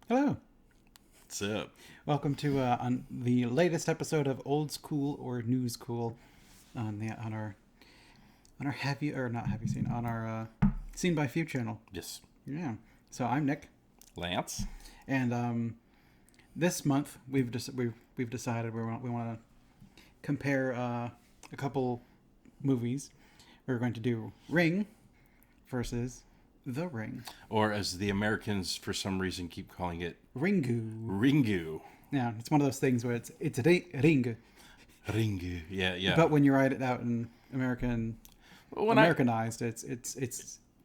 Hello. What's up? Welcome to on the latest episode of Old School or New School on our heavy or not heavy scene on our Scene by Few channel. Yes. Yeah. So I'm Nick, Lance? and this month we've decided we want to compare a couple movies. We're going to do Ring versus The Ring. Or as the Americans for some reason keep calling it, Ringu. Ringu. Yeah, it's one of those things where it's Ring. Ringu. Yeah, yeah. But when you write it out in Americanized, it's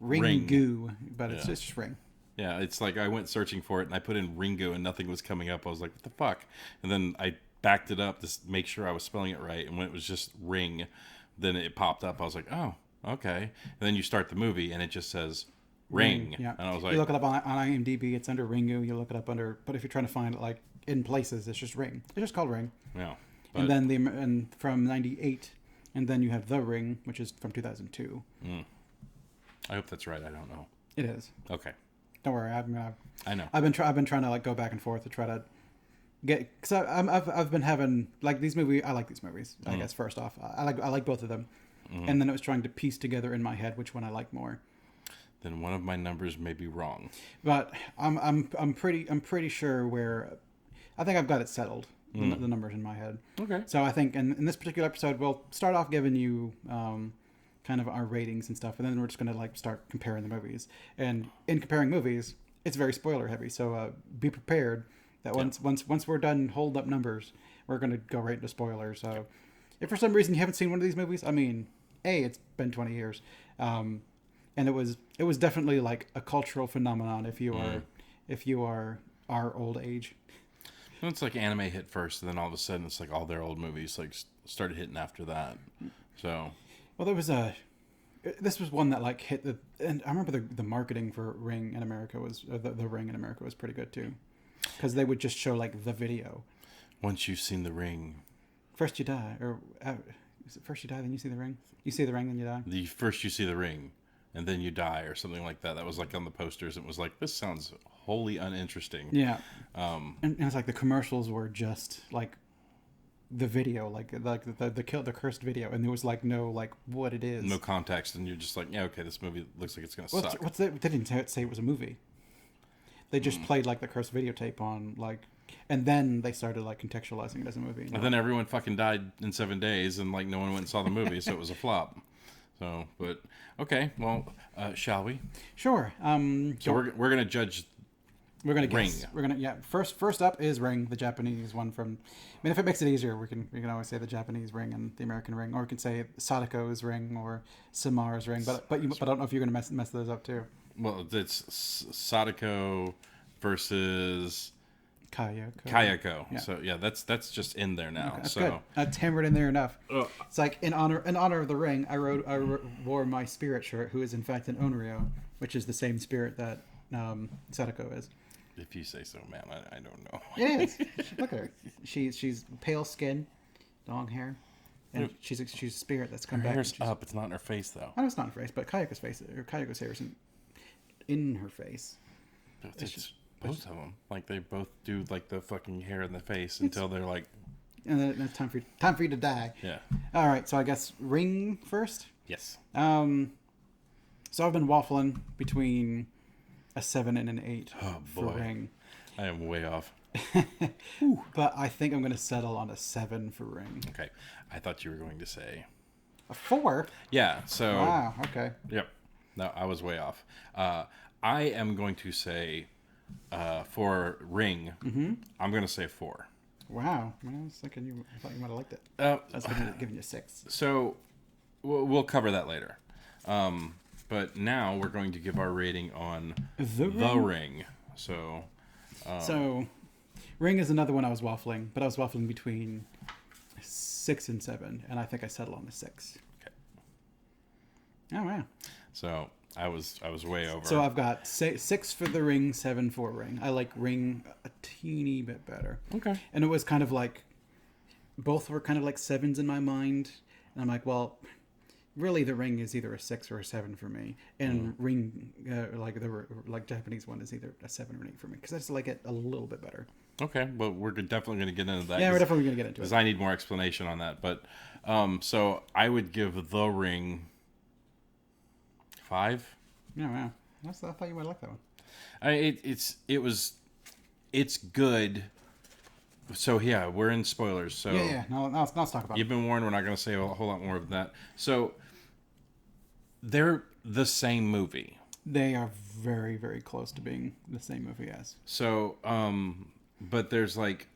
Ringu, but it's Yeah. just Ring. Yeah, it's like I went searching for it and I put in Ringu and nothing was coming up. I was like, what the fuck? And then I backed it up to make sure I was spelling it right. And when it was just Ring, then it popped up. I was like, oh, okay. And then you start the movie and it just says Ring. Yeah. And I was like, You look it up on IMDb, it's under Ringu. You look it up under, but if you're trying to find it like in places, it's just Ring. It's just called Ring. yeah. And then and from '98, and then you have The Ring, which is from 2002. I hope that's right. I don't know. It is. Okay. Don't worry. I know. I've been trying to like go back and forth to try to get, because I've been having like these movies. I like these movies. I guess first off, I like both of them, and then it was trying to piece together in my head which one I like more. Then one of my numbers may be wrong. But I'm pretty sure where I think I've got it settled. The numbers in my head. Okay. So I think in this particular episode, we'll start off giving you kind of our ratings and stuff, and then we're just gonna like start comparing the movies. And in comparing movies, it's very spoiler heavy. So be prepared that once we're done hold up numbers, we're gonna go right into spoilers. So if for some reason you haven't seen one of these movies, I mean, it's been 20 years, and it was definitely like a cultural phenomenon if you are our old age. It's like anime hit first, and then all of a sudden it's like all their old movies like started hitting after that. So, Well, this was one that like hit and I remember the marketing for Ring in America was the Ring in America was pretty good too, because they would just show like the video. once you've seen The Ring, First you die, or is it first you die then you see the ring? You see the ring then you die. the first you see The Ring, and then you die, or something like that. That was like on the posters. It was like, this sounds wholly uninteresting. Yeah. And it's like the commercials were just like the video, like the cursed video, and there was like no like what it is. No context, and you're just like, yeah, okay, this movie looks like it's gonna suck. What's that? They didn't say it was a movie. They just played like the cursed videotape on like, and then they started like contextualizing it as a movie. And then everyone fucking died in 7 days, and like no one went and saw the movie, so it was a flop. So, but okay, well, shall we? Sure. So we're gonna judge. We're gonna guess. Ring. We're gonna First up is Ring, the Japanese one from. I mean, if it makes it easier, we can always say the Japanese Ring and the American Ring, or we can say Sadako's Ring or Samara's Ring. But I don't know if you're gonna mess those up too. Well, it's Sadako versus Kayako. Yeah. So yeah, that's just in there now. That's so good. That's hammered in there enough. It's like in honor of the ring, I wore my spirit shirt, who is in fact an Onryo, which is the same spirit that Sadako is. if you say so, man, I don't know. It is. Look at her. She's pale skin, long hair, and she's a spirit that's come Her back. hair's up. It's not in her face though. I know it's not in her face, but Kayako's hair isn't in her face. It's both of them. Like they both do like the fucking hair in the face until they're like, And then it's time for you to die. yeah, All right, so I guess Ring first. yes. So I've been waffling between a 7 and an 8 Oh for boy, Ring. I am way off. But I think I'm going to settle on a 7 for Ring. Okay, I thought you were going to say, A 4? yeah. So Wow, okay. yep. No, I was way off. I am going to say for Ring, I'm going to say 4. Wow. I thought you might have liked it. I was giving you a 6. So we'll cover that later. But now we're going to give our rating on The Ring. So So, Ring is another one I was waffling, but I was waffling between 6 and 7, and I think I settled on a 6. okay. Oh, wow. So I was way over. So I've got 6 for the Ring, 7 for Ring. I like Ring a teeny bit better. Okay. And it was kind of like, both were kind of like 7s in my mind. And I'm like, well, really the Ring is either a 6 or a 7 for me, and Ring like Japanese one is either a 7 or an 8 for me because I just like it a little bit better. Okay, well, we're definitely going to get into that. Yeah, we're definitely gonna get into because it. I need more explanation on that. But so I would give The Ring 5. Yeah, wow. I thought you might like that one. It's good. So yeah, we're in spoilers. So Yeah. No, let's talk about you've been warned. We're not going to say a whole lot more of that. So they're the same movie. They are very, very close to being the same movie as. So, but there's like,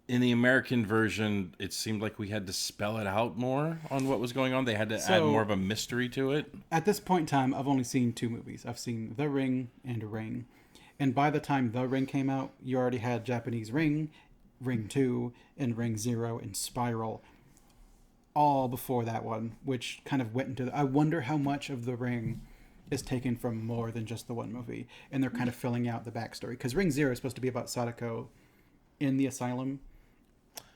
in the American version, it seemed like we had to spell it out more on what was going on. They had to add more of a mystery to it. At this point in time, I've only seen 2 movies. I've seen The Ring and Ring. And by the time The Ring came out, you already had Japanese Ring, Ring 2, and Ring 0, and Spiral. All before that one, which kind of went into I wonder how much of The Ring is taken from more than just the one movie, and they're kind of filling out the backstory because Ring 0 is supposed to be about Sadako in the asylum,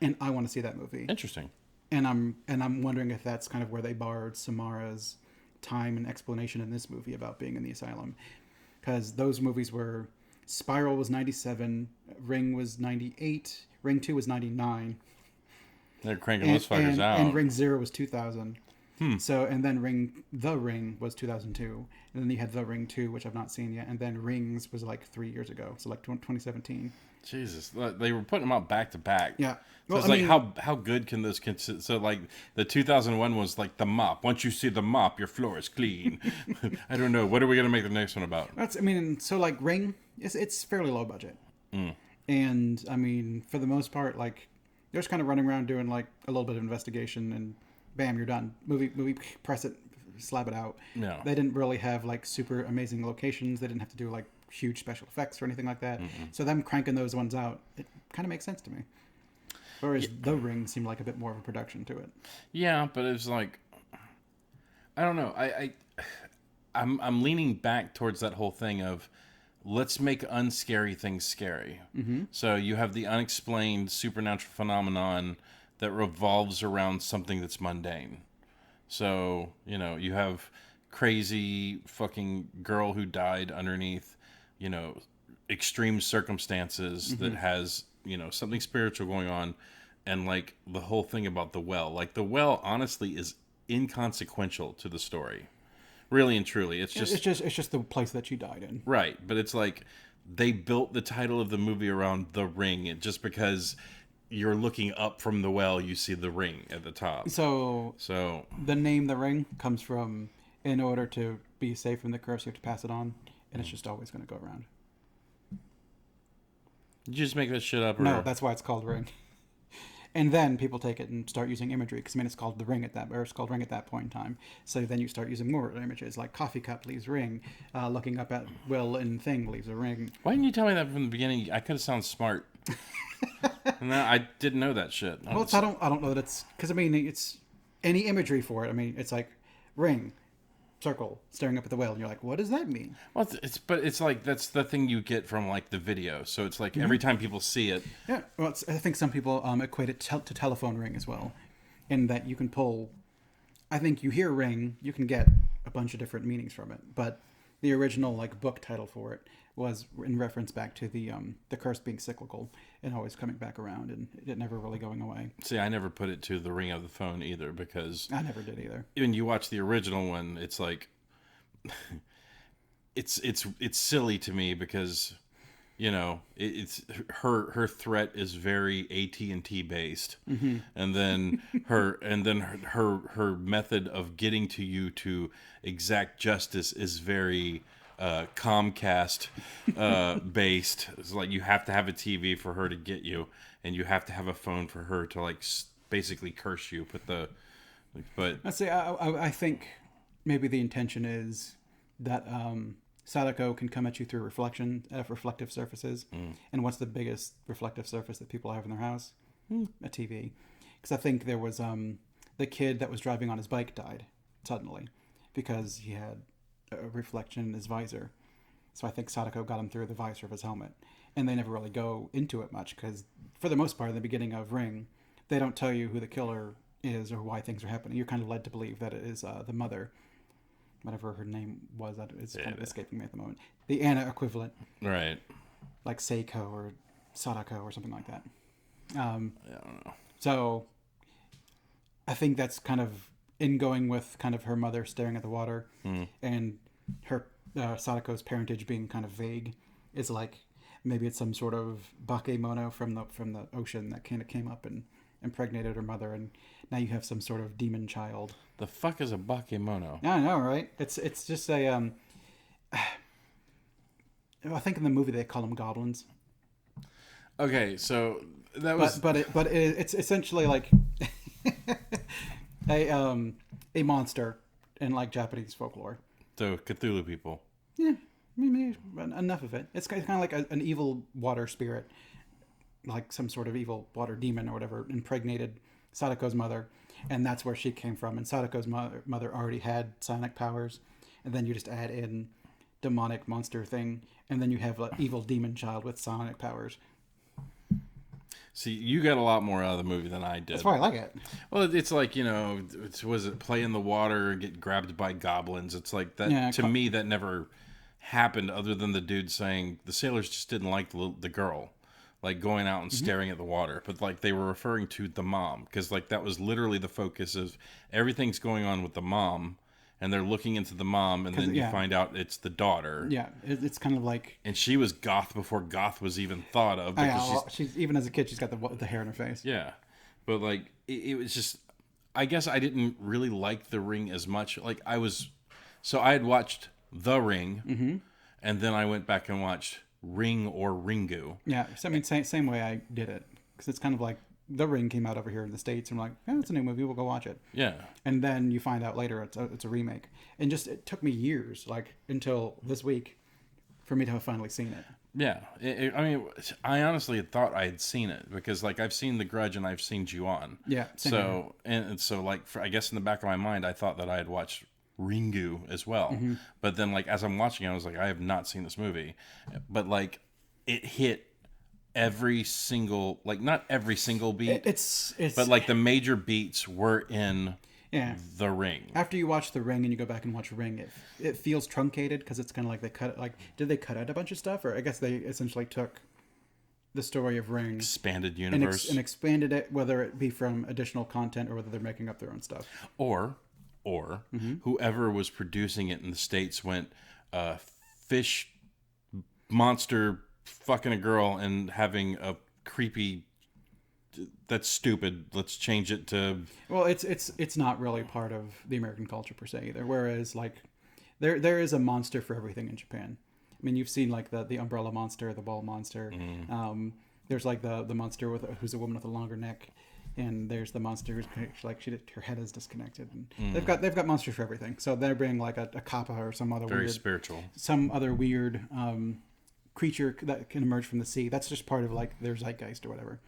and I want to see that movie. Interesting. And I'm wondering if that's kind of where they borrowed Samara's time and explanation in this movie about being in the asylum, because those movies were Spiral was 97, Ring was 98, Ring 2 was 99. They're cranking those fuckers out. And Ring 0 was 2000. So, and then The Ring was 2002. And then you had The Ring 2, which I've not seen yet. And then Rings was like 3 years ago. So like 2017. Jesus. They were putting them out back to back. Yeah. So it's like, how good can this consist? So like the 2001 was like the mop. Once you see the mop, your floor is clean. I don't know. What are we going to make the next one about? So like Ring, it's fairly low budget. And I mean, for the most part, like they're just kind of running around doing like a little bit of investigation and bam, you're done. Movie, press it, slap it out. Yeah. They didn't really have like super amazing locations. They didn't have to do like huge special effects or anything like that. So them cranking those ones out, it kind of makes sense to me. Whereas The Ring seemed like a bit more of a production to it. Yeah, but it's like, I don't know. I'm leaning back towards that whole thing of let's make unscary things scary. So you have the unexplained supernatural phenomenon that revolves around something that's mundane. So, you have crazy fucking girl who died underneath, extreme circumstances that has, something spiritual going on. And like the whole thing about the well, like the well honestly is inconsequential to the story. Really and truly. It's just the place that she died in. Right. But it's like they built the title of the movie around the ring just because you're looking up from the well, you see the ring at the top. So the name The Ring comes from, in order to be safe from the curse, you have to pass it on, and it's just always going to go around. Did you just make that shit up? Or... No, that's why it's called Ring. And then people take it and start using imagery because it's called the Ring it's called Ring at that point in time. So then you start using more images like coffee cup leaves ring, looking up at Will and thing leaves a ring. Why didn't you tell me that from the beginning? I could have sounded smart. No, I didn't know that shit. I don't know that it's because it's any imagery for it. It's like ring, circle, staring up at the well, and you're like, what does that mean? Well, it's like that's the thing you get from like the video. So it's like every time people see it. Yeah, well, I think some people equate it to telephone ring as well, in that you can pull. I think you hear ring, you can get a bunch of different meanings from it, but the original like book title for it was in reference back to the curse being cyclical and always coming back around and it never really going away. See, I never put it to the ring of the phone either because I never did either. When you watch the original one, it's like it's silly to me because it's her threat is very AT&T based, and then her method of getting to you to exact justice is very Comcast based. It's like you have to have a TV for her to get you, and you have to have a phone for her to like basically curse you. But I'd say I think maybe the intention is that Sadako can come at you through reflective surfaces. And what's the biggest reflective surface that people have in their house? A TV. Because I think there was the kid that was driving on his bike died suddenly because he had a reflection in his visor. So I think Sadako got him through the visor of his helmet. And they never really go into it much because for the most part in the beginning of Ring, they don't tell you who the killer is or why things are happening. You're kind of led to believe that it is the mother, whatever her name was. That is kind of escaping me at the moment. The Anna equivalent, Right. like Seiko or Sadako or something like that. I don't know. So I think that's kind of in going with kind of her mother staring at the water and her Sadako's parentage being kind of vague. Is like maybe it's some sort of bakemono from the ocean that kind of came up and impregnated her mother, and now you have some sort of demon child. The fuck is a bakemono? I know, right? It's just a I think in the movie they call them goblins. Okay, so that was It's essentially like a monster in like Japanese folklore. so Cthulhu people. Yeah, maybe enough of it. It's kind of like an evil water spirit, like some sort of evil water demon or whatever, impregnated Sadako's mother, and that's where she came from. And Sadako's mother already had psionic powers, and then you just add in demonic monster thing, and then you have an evil demon child with psionic powers. See, you got a lot more out of the movie than I did. That's why I like it. Well, it's like, was it play in the water, get grabbed by goblins? It's like that. Yeah, to me, that never happened other than the dude saying the sailors just didn't like the girl, like going out and staring at the water. But like they were referring to the mom because like that was literally the focus of everything's going on with the mom. And they're looking into the mom, and then you find out it's the daughter. Yeah, it's kind of like... And she was goth before goth was even thought of. Because she's even as a kid, she's got the hair in her face. Yeah. But, like, it was just... I guess I didn't really like The Ring as much. Like, So I had watched The Ring, and then I went back and watched Ring or Ringu. Yeah, I mean, same way I did it. Because it's kind of like... The Ring came out over here in the States, and I'm like, it's a new movie, we'll go watch it. Yeah. And then you find out later it's a remake. And just, it took me years, like, until this week, for me to have finally seen it. Yeah. I mean, I honestly had thought I had seen it, because, like, I've seen The Grudge and I've seen Ju-On. Yeah. So, and so, like, I guess in the back of my mind, I thought that I had watched Ringu as well. But then, like, as I'm watching it, I was like, I have not seen this movie. But, like, it hit every single, like, not every single beat, it's but like the major beats were in The Ring. After you watch The Ring and you go back and watch Ring, it feels truncated because it's kind of like they cut, like, did they cut out a bunch of stuff, or I guess they essentially took the story of Ring, expanded universe, and expanded it, whether it be from additional content or whether they're making up their own stuff, or whoever was producing it in the States went fish monster fucking a girl and having a creepy, that's stupid, let's change it to... Well, it's not really part of the American culture per se either, whereas like there is a monster for everything in Japan. I mean, you've seen like the umbrella monster, the ball monster. There's like the monster who's a woman with a longer neck, and there's the monster who's like her head is disconnected. And they've got monsters for everything. So they're bringing like a kappa or some other very weird, spiritual, some other weird creature that can emerge from the sea. That's just part of like their zeitgeist or whatever.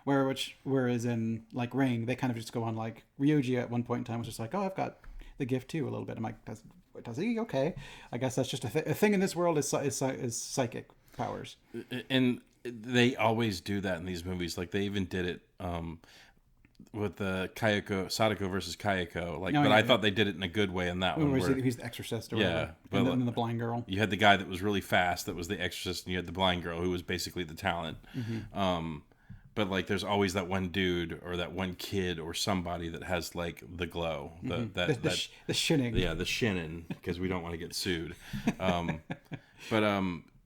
Whereas in like Ring, they kind of just go on, like Ryoji at one point in time was just like, I've got the gift too a little bit. I'm like, does he? Okay, I guess that's just a thing in this world is psychic powers. And they always do that in these movies. Like they even did it with the Sadako versus Kayako. Like, I thought they did it in a good way in that one. He's the exorcist or whatever. But and then the blind girl. You had the guy that was really fast, that was the exorcist, and you had the blind girl who was basically the talent. But like, there's always that one dude or that one kid or somebody that has like the glow, the shinning. Yeah, the shinning, because we don't want to get sued.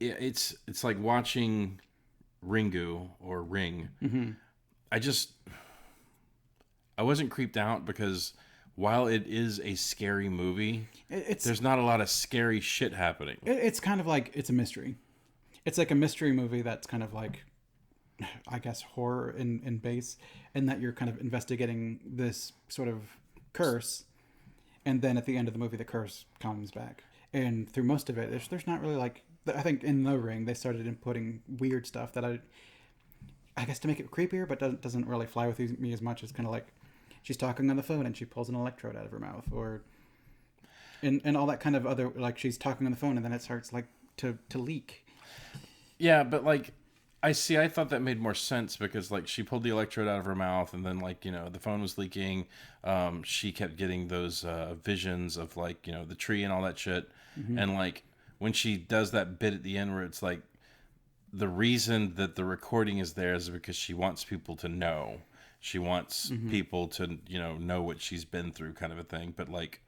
It's like watching Ringu or Ring. I wasn't creeped out because while it is a scary movie, there's not a lot of scary shit happening. It's kind of like, it's a mystery. It's like a mystery movie that's kind of like, I guess, horror in base, and that you're kind of investigating this sort of curse, and then at the end of the movie, the curse comes back. And through most of it, there's not really like, I think in The Ring, they started inputting weird stuff that I guess to make it creepier, but doesn't really fly with me as much as kind of like, she's talking on the phone and she pulls an electrode out of her mouth, or and all that kind of other, like she's talking on the phone and then it starts like to leak. Yeah, but like I see. I thought that made more sense because like she pulled the electrode out of her mouth, and then like the phone was leaking. She kept getting those visions of like the tree and all that shit, Mm-hmm. and like when she does that bit at the end where it's like the reason that the recording is there is because she wants people to know. She wants Mm-hmm. people to know what she's been through, kind of a thing. But like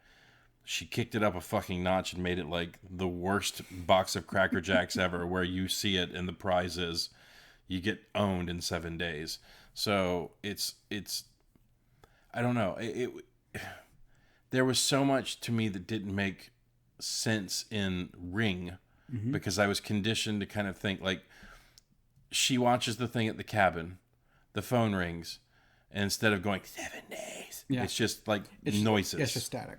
she kicked it up a fucking notch and made it like the worst box of Cracker Jacks ever, where you see it and the prize is you get owned in 7 days. So it's I don't know. There was so much to me that didn't make sense in Ring Mm-hmm. because I was conditioned to kind of think like she watches the thing at the cabin, the phone rings, and instead of going 7 days, Yeah. it's just like It's noises. It's just static.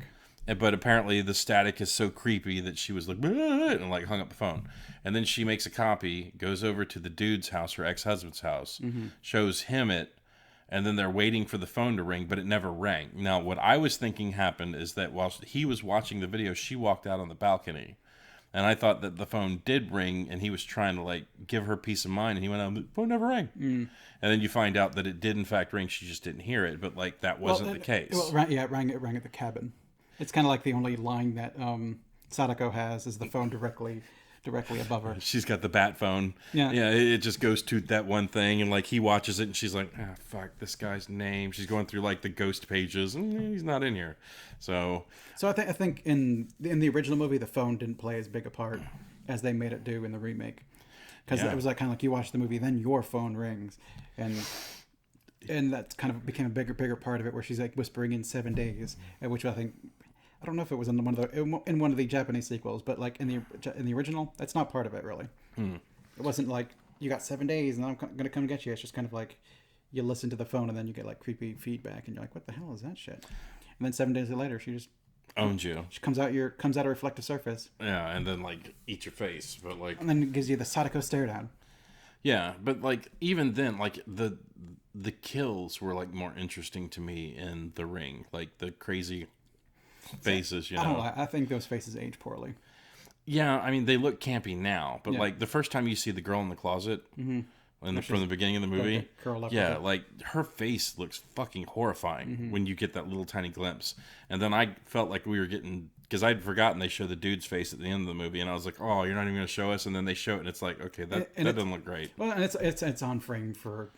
But apparently the static is so creepy that she was like, and like hung up the phone. And then she makes a copy, goes over to the dude's house, her ex-husband's house, shows him it, and then they're waiting for the phone to ring, but it never rang. Now, what I was thinking happened is that while he was watching the video, she walked out on the balcony. And I thought that the phone did ring, and he was trying to like give her peace of mind, and he went out, the phone never rang. And then you find out that it did in fact ring. She just didn't hear it, but like that wasn't the case. Well, it rang at the cabin. It's kind of like the only line that Sadako has is the phone directly above her. She's got the bat phone. Yeah. Yeah, it just goes to that one thing, and like he watches it, and she's like, "Ah, fuck, this guy's name." She's going through like the ghost pages, and he's not in here. So I think in the original movie the phone didn't play as big a part as they made it do in the remake, because it was like kind of like you watch the movie, then your phone rings, and that kind of became a bigger part of it, where she's like whispering in 7 days, which I don't know if it was in one of the Japanese sequels, but like in the original, that's not part of it really. It wasn't like you got 7 days and I'm gonna come get you. It's just kind of like you listen to the phone and then you get like creepy feedback and you're like, what the hell is that shit? And then 7 days later, she just owns you. she comes out a reflective surface. Yeah, and then like eats your face, but like And then it gives you the Sadako stare down. yeah, but like even then, like the kills were like more interesting to me in The Ring, like the crazy faces, I don't know. I think those faces age poorly. Yeah, I mean they look campy now, but Yeah. like the first time you see the girl in the closet, from the beginning of the movie, curl up yeah, with it. like her face looks fucking horrifying when you get that little tiny glimpse. And then I felt like we were getting, because I'd forgotten they show the dude's face at the end of the movie, and I was like, oh, you're not even going to show us. And then they show it, and it's like, okay, that doesn't look great. Well, and it's on frame for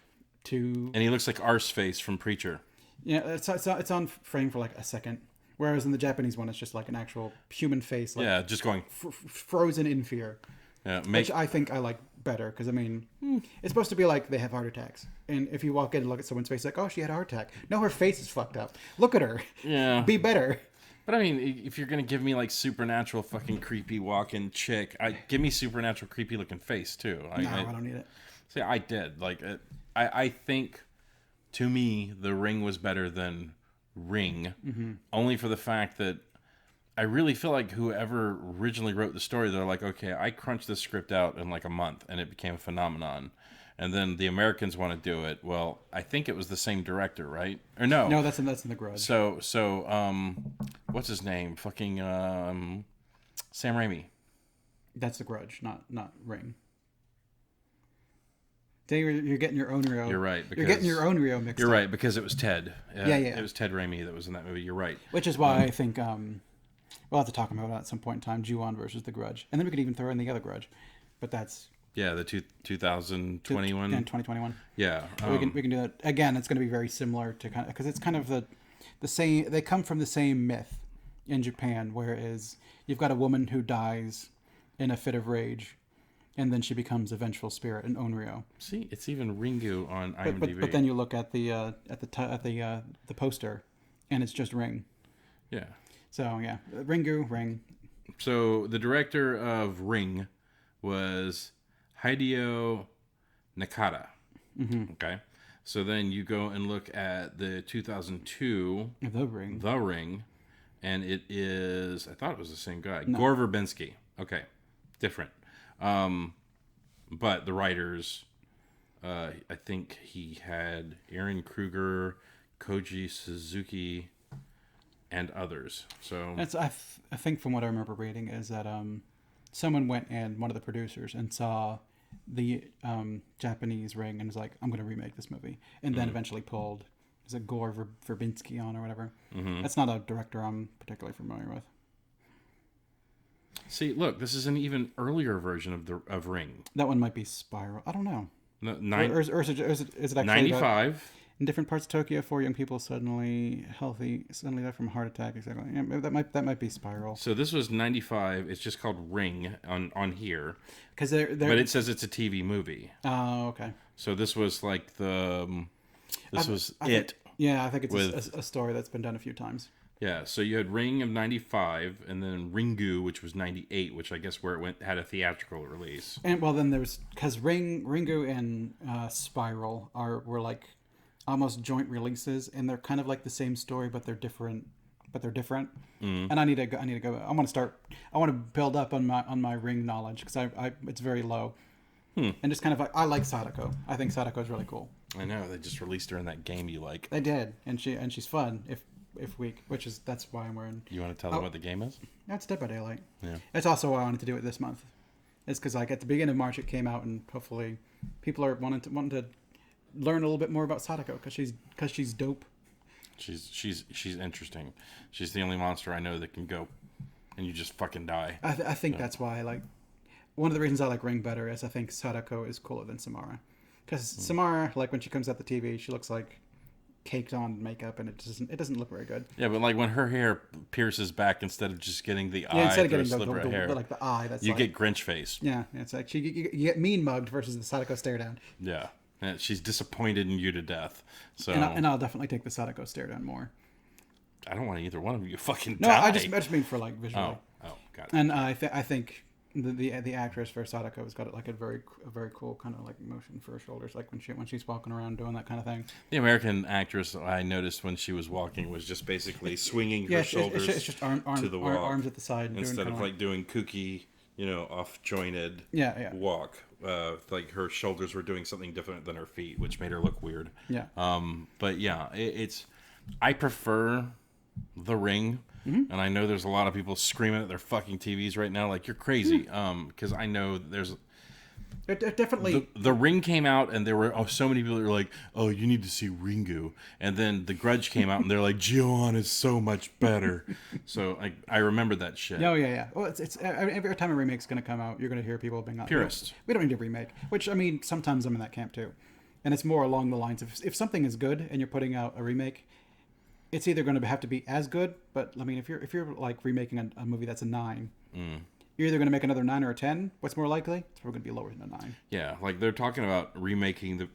two. And he looks like Arse face from Preacher. Yeah, it's on frame for like a second. Whereas in the Japanese one, it's just like an actual human face, like Yeah, just going. frozen in fear. Yeah, Which I think I like better, because I mean, it's supposed to be like they have heart attacks, and if you walk in and look at someone's face, like, oh, she had a heart attack. No, her face is fucked up. Look at her. Yeah. Be better. But I mean, if you're gonna give me like supernatural fucking creepy walking chick, give me supernatural creepy looking face too. No, I don't need it. See, I did like I think to me The Ring was better than Ring, only for the fact that I really feel like whoever originally wrote the story, they're like, okay, I crunched this script out in like a month, and it became a phenomenon. And then the Americans want to do it. Well, I think it was the same director, right? Or no? No, that's in the Grudge. So, what's his name? Fucking Sam Raimi. That's the Grudge, not Ring. You're getting your own Rio. You're right. You're getting your own Rio mixed You're up. right, because it was Ted. Yeah. It was Ted Raimi that was in that movie. You're right. Which is why I think we'll have to talk about it at some point in time. Ju-on versus the Grudge, and then we could even throw in the other Grudge, but that's Yeah, the 2021. 2021. Yeah, we can do that again. It's going to be very similar to kind of, because it's kind of the same. They come from the same myth in Japan, whereas you've got a woman who dies in a fit of rage, and then she becomes a vengeful spirit in Onryo. See, it's even Ringu on IMDb. But then you look at the poster, and it's just Ring. Yeah. So yeah, Ring. So the director of Ring was Hideo Nakata. Okay. So then you go and look at the 2002 The Ring. The Ring, and it is, I thought it was the same guy. No. Gore Verbinski. Okay. Different. But the writers, I think he had Aaron Kruger, Koji Suzuki, and others. So I think from what I remember reading is that someone went and one of the producers and saw the Japanese Ring and was like, I'm going to remake this movie, and then eventually pulled, is it Gore Verbinski on or whatever? That's not a director I'm particularly familiar with. See, look, this is an even earlier version of Ring. That one might be Spiral. I don't know. No, Or is it actually 95. in different parts of Tokyo, 4 young people suddenly die from a heart attack. Exactly. Yeah, that might be Spiral. So this was 95. It's just called Ring on here. Because they're But it says it's a TV movie. Oh, okay. So this was like I think it's a story that's been done a few times. Yeah, so you had Ring of 95, and then Ringu, which was 98, which I guess where it had a theatrical release. And well, then there's, because Ringu and Spiral were like almost joint releases, and they're kind of like the same story, but they're different. And I need to go. I want to build up on my Ring knowledge, because it's very low. And just kind of like, I like Sadako. I think Sadako is really cool. I know, they just released her in that game you like. They did, and she's fun if weak, that's why I'm wearing. You want to tell them what the game is? That's Dead by Daylight. Yeah. That's also why I wanted to do it this month. It's because like at the beginning of March it came out, and hopefully people are wanting to learn a little bit more about Sadako, because she's dope. She's interesting. She's the only monster I know that can go, and you just fucking die. I think that's why I like. One of the reasons I like Ring better is I think Sadako is cooler than Samara, because Samara, like when she comes out the TV, she looks like caked on makeup, and it doesn't look very good. Yeah, but like when her hair pierces back instead of just getting the eye, instead of getting the hair, like the eye, that's you get Grinch face. Yeah, it's like you get mean mugged versus the Sadako stare down. Yeah, and she's disappointed in you to death. So and I'll definitely take the Sadako stare down more. I don't want either one of you fucking no, die. I just mean for like visually. Oh, got it. And I think the actress for Sadako has got like a very cool kind of like motion for her shoulders, like when she's walking around doing that kind of thing. The American actress I noticed when she was walking was just basically swinging her shoulders it's just to the walk, arms at the side instead of like doing kooky, off jointed walk. Like her shoulders were doing something different than her feet, which made her look weird. Yeah. But yeah, I prefer the Ring. And I know there's a lot of people screaming at their fucking TVs right now like, you're crazy. Because I know there's... It definitely... The Ring came out, and there were so many people that were like, oh, you need to see Ringu. And then The Grudge came out, and they're like, Ji-on is so much better. So I remember that shit. Oh, yeah. Well, it's every time a remake's going to come out, you're going to hear people being like, purists. We don't need a remake. Which, I mean, sometimes I'm in that camp, too. And it's more along the lines of, if something is good and you're putting out a remake... It's either going to have to be as good, but I mean, if you're like remaking a movie that's a 9, you're either going to make another 9 or a 10. What's more likely? It's probably going to be lower than a 9. Yeah, like they're talking about remaking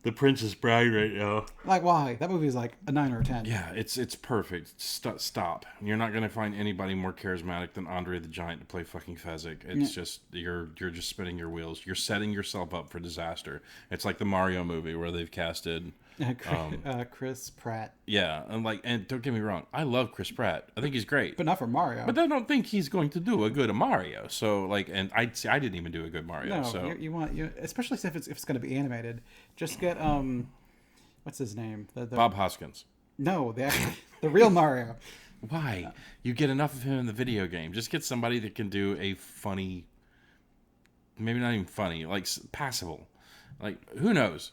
the Princess Bride right now. Like, why? That movie is like a 9 or a 10. Yeah, it's perfect. Stop. You're not going to find anybody more charismatic than Andre the Giant to play fucking Fezzik. It's just you're just spinning your wheels. You're setting yourself up for disaster. It's like the Mario movie where they've casted Chris Pratt. Yeah, and don't get me wrong, I love Chris Pratt. I think he's great, but not for Mario. But I don't think he's going to do a good Mario. So and I didn't even do a good Mario. No, so you want especially if it's going to be animated. Just get what's his name? Bob Hoskins. No, the real Mario. Why? You get enough of him in the video game. Just get somebody that can do a funny, maybe not even funny, like passable. Like, who knows?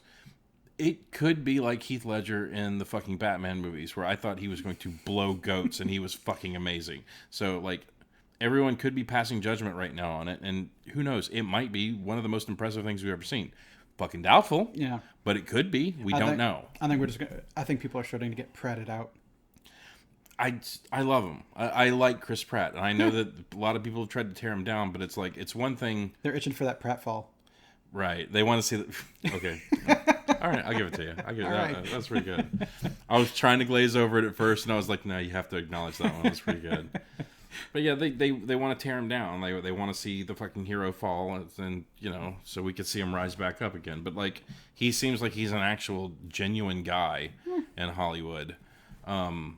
It could be like Heath Ledger in the fucking Batman movies, where I thought he was going to blow goats and he was fucking amazing. So, like, everyone could be passing judgment right now on it, and who knows? It might be one of the most impressive things we've ever seen. Fucking doubtful. Yeah. But it could be. We don't know. I think people are starting to get Pratted out. I love him. I like Chris Pratt, and I know that a lot of people have tried to tear him down, but it's like, it's one thing. They're itching for that Pratt fall. Right. They want to see that. Okay. All right, I'll give it to you. That's pretty good. I was trying to glaze over it at first, and I was like, no, you have to acknowledge that one. That's pretty good. But yeah, they want to tear him down. They want to see the fucking hero fall, and so we could see him rise back up again. But like, he seems like he's an actual genuine guy in Hollywood. And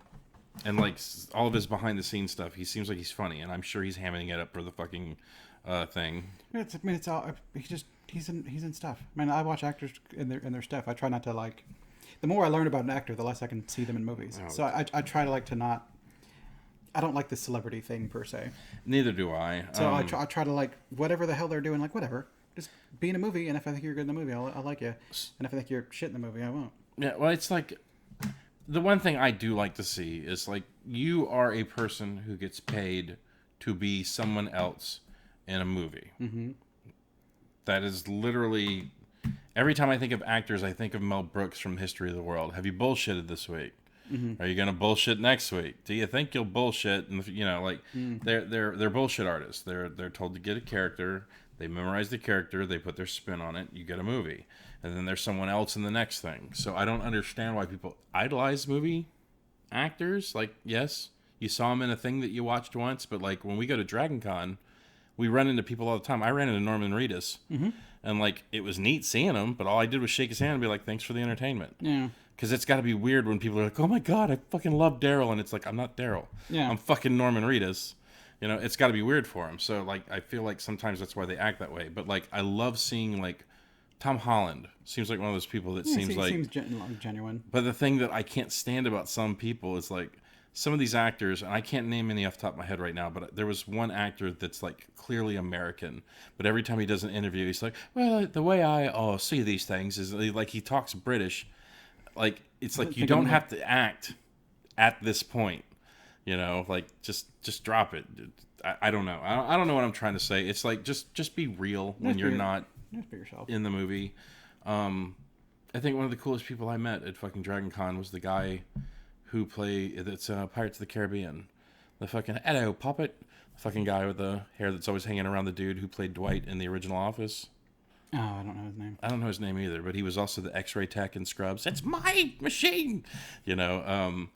like all of his behind the scenes stuff, he seems like he's funny, and I'm sure he's hamming it up for the fucking thing. It's all he's in stuff. I mean, I watch actors in their stuff. I try not to like. The more I learn about an actor, the less I can see them in movies. So I try to like to not. I don't like the celebrity thing per se. Neither do I. So I try to like whatever the hell they're doing, like whatever. Just be in a movie, and if I think you're good in the movie, I'll like you. And if I think you're shit in the movie, I won't. Yeah, well, it's like the one thing I do like to see is like you are a person who gets paid to be someone else in a movie. Mm-hmm. That is literally every time I think of actors, I think of Mel Brooks from History of the World. Have you bullshitted this week? Mm-hmm. Are you gonna bullshit next week? Do you think you'll bullshit? And you know, like they're bullshit artists. They're told to get a character. They memorize the character. They put their spin on it. You get a movie, and then there's someone else in the next thing. So I don't understand why people idolize movie actors. Like, yes, you saw them in a thing that you watched once, but like when we go to Dragon Con, we run into people all the time. I ran into Norman Reedus, and like it was neat seeing him, but all I did was shake his hand and be like, "Thanks for the entertainment." Yeah. Because it's got to be weird when people are like, "Oh my god, I fucking love Daryl," and it's like, I'm not Daryl. Yeah. I'm fucking Norman Reedus. You know, it's got to be weird for him. So like, I feel like sometimes that's why they act that way. But like, I love seeing like Tom Holland seems like one of those people that seems like genuine. But the thing that I can't stand about some people is like some of these actors, and I can't name any off the top of my head right now, but there was one actor that's like clearly American, but every time he does an interview, he's like, "Well, the way I see these things is like he talks British." Like it's like you don't have to act at this point, you know. Like just drop it. I don't know. I don't know what I'm trying to say. It's like just be real when you're not in the movie. I think one of the coolest people I met at fucking Dragon Con was the guy who that's Pirates of the Caribbean. The fucking hello puppet. The fucking guy with the hair that's always hanging around the dude who played Dwight in the original Office. Oh, I don't know his name. I don't know his name either, but he was also the X-ray tech in Scrubs. It's my machine, you know.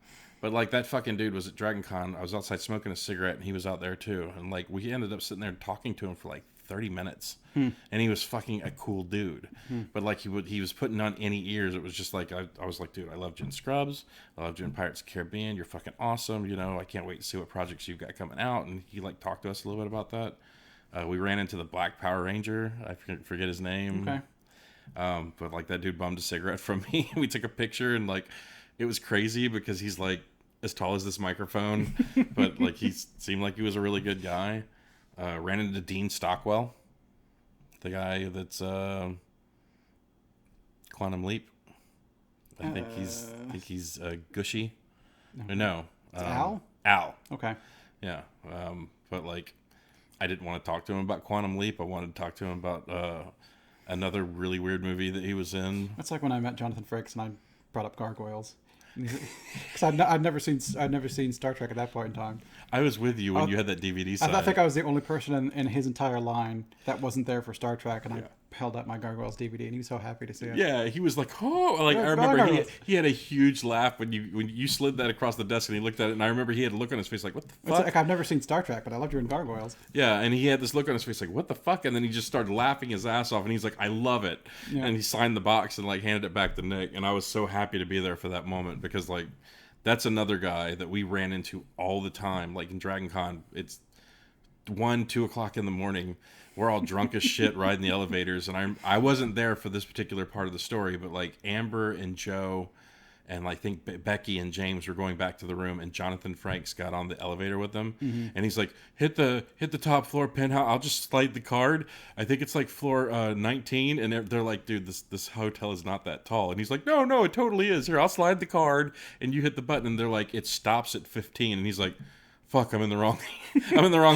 But like that fucking dude was at Dragon Con. I was outside smoking a cigarette, and he was out there too. And like we ended up sitting there talking to him for like 30 minutes, and he was fucking a cool dude. But like he was putting on any ears. It was just like I was like, dude, I loved you in Scrubs. I loved you in Pirates of the Caribbean. You're fucking awesome. You know, I can't wait to see what projects you've got coming out. And he like talked to us a little bit about that. We ran into the Black Power Ranger. I forget his name. Okay. But like that dude bummed a cigarette from me. We took a picture and like it was crazy because he's like as tall as this microphone, but like he seemed like he was a really good guy. Ran into Dean Stockwell, the guy that's Quantum Leap. I think he's Gushy. No, Al. Al. Okay. Yeah, but like I didn't want to talk to him about Quantum Leap. I wanted to talk to him about another really weird movie that he was in. That's like when I met Jonathan Frakes and I brought up gargoyles. Because I'd never seen Star Trek at that point in time. I was with you when you had that DVD set. I think I was the only person in his entire line that wasn't there for Star Trek, and I held up my Gargoyles DVD, and he was so happy to see it. Yeah, he was like, "Oh!" Like I remember he had a huge laugh when you slid that across the desk, and he looked at it, and I remember he had a look on his face like, "What the fuck?" It's like I've never seen Star Trek, but I loved you in Gargoyles. Yeah, and he had this look on his face like, "What the fuck?" And then he just started laughing his ass off, and he's like, "I love it," and he signed the box and like handed it back to Nick, and I was so happy to be there for that moment because like. That's another guy that we ran into all the time. Like in Dragon Con, it's 1-2 o'clock in the morning. We're all drunk as shit riding the elevators. And I wasn't there for this particular part of the story, but like Amber and Joe and I think Becky and James were going back to the room, and Jonathan Frakes got on the elevator with them, and he's like, hit the top floor penthouse. I'll just slide the card. I think it's like floor 19, and they're like, dude, this hotel is not that tall, and he's like, no, it totally is. Here, I'll slide the card, and you hit the button, and they're like, it stops at 15, and he's like, fuck, I'm in the wrong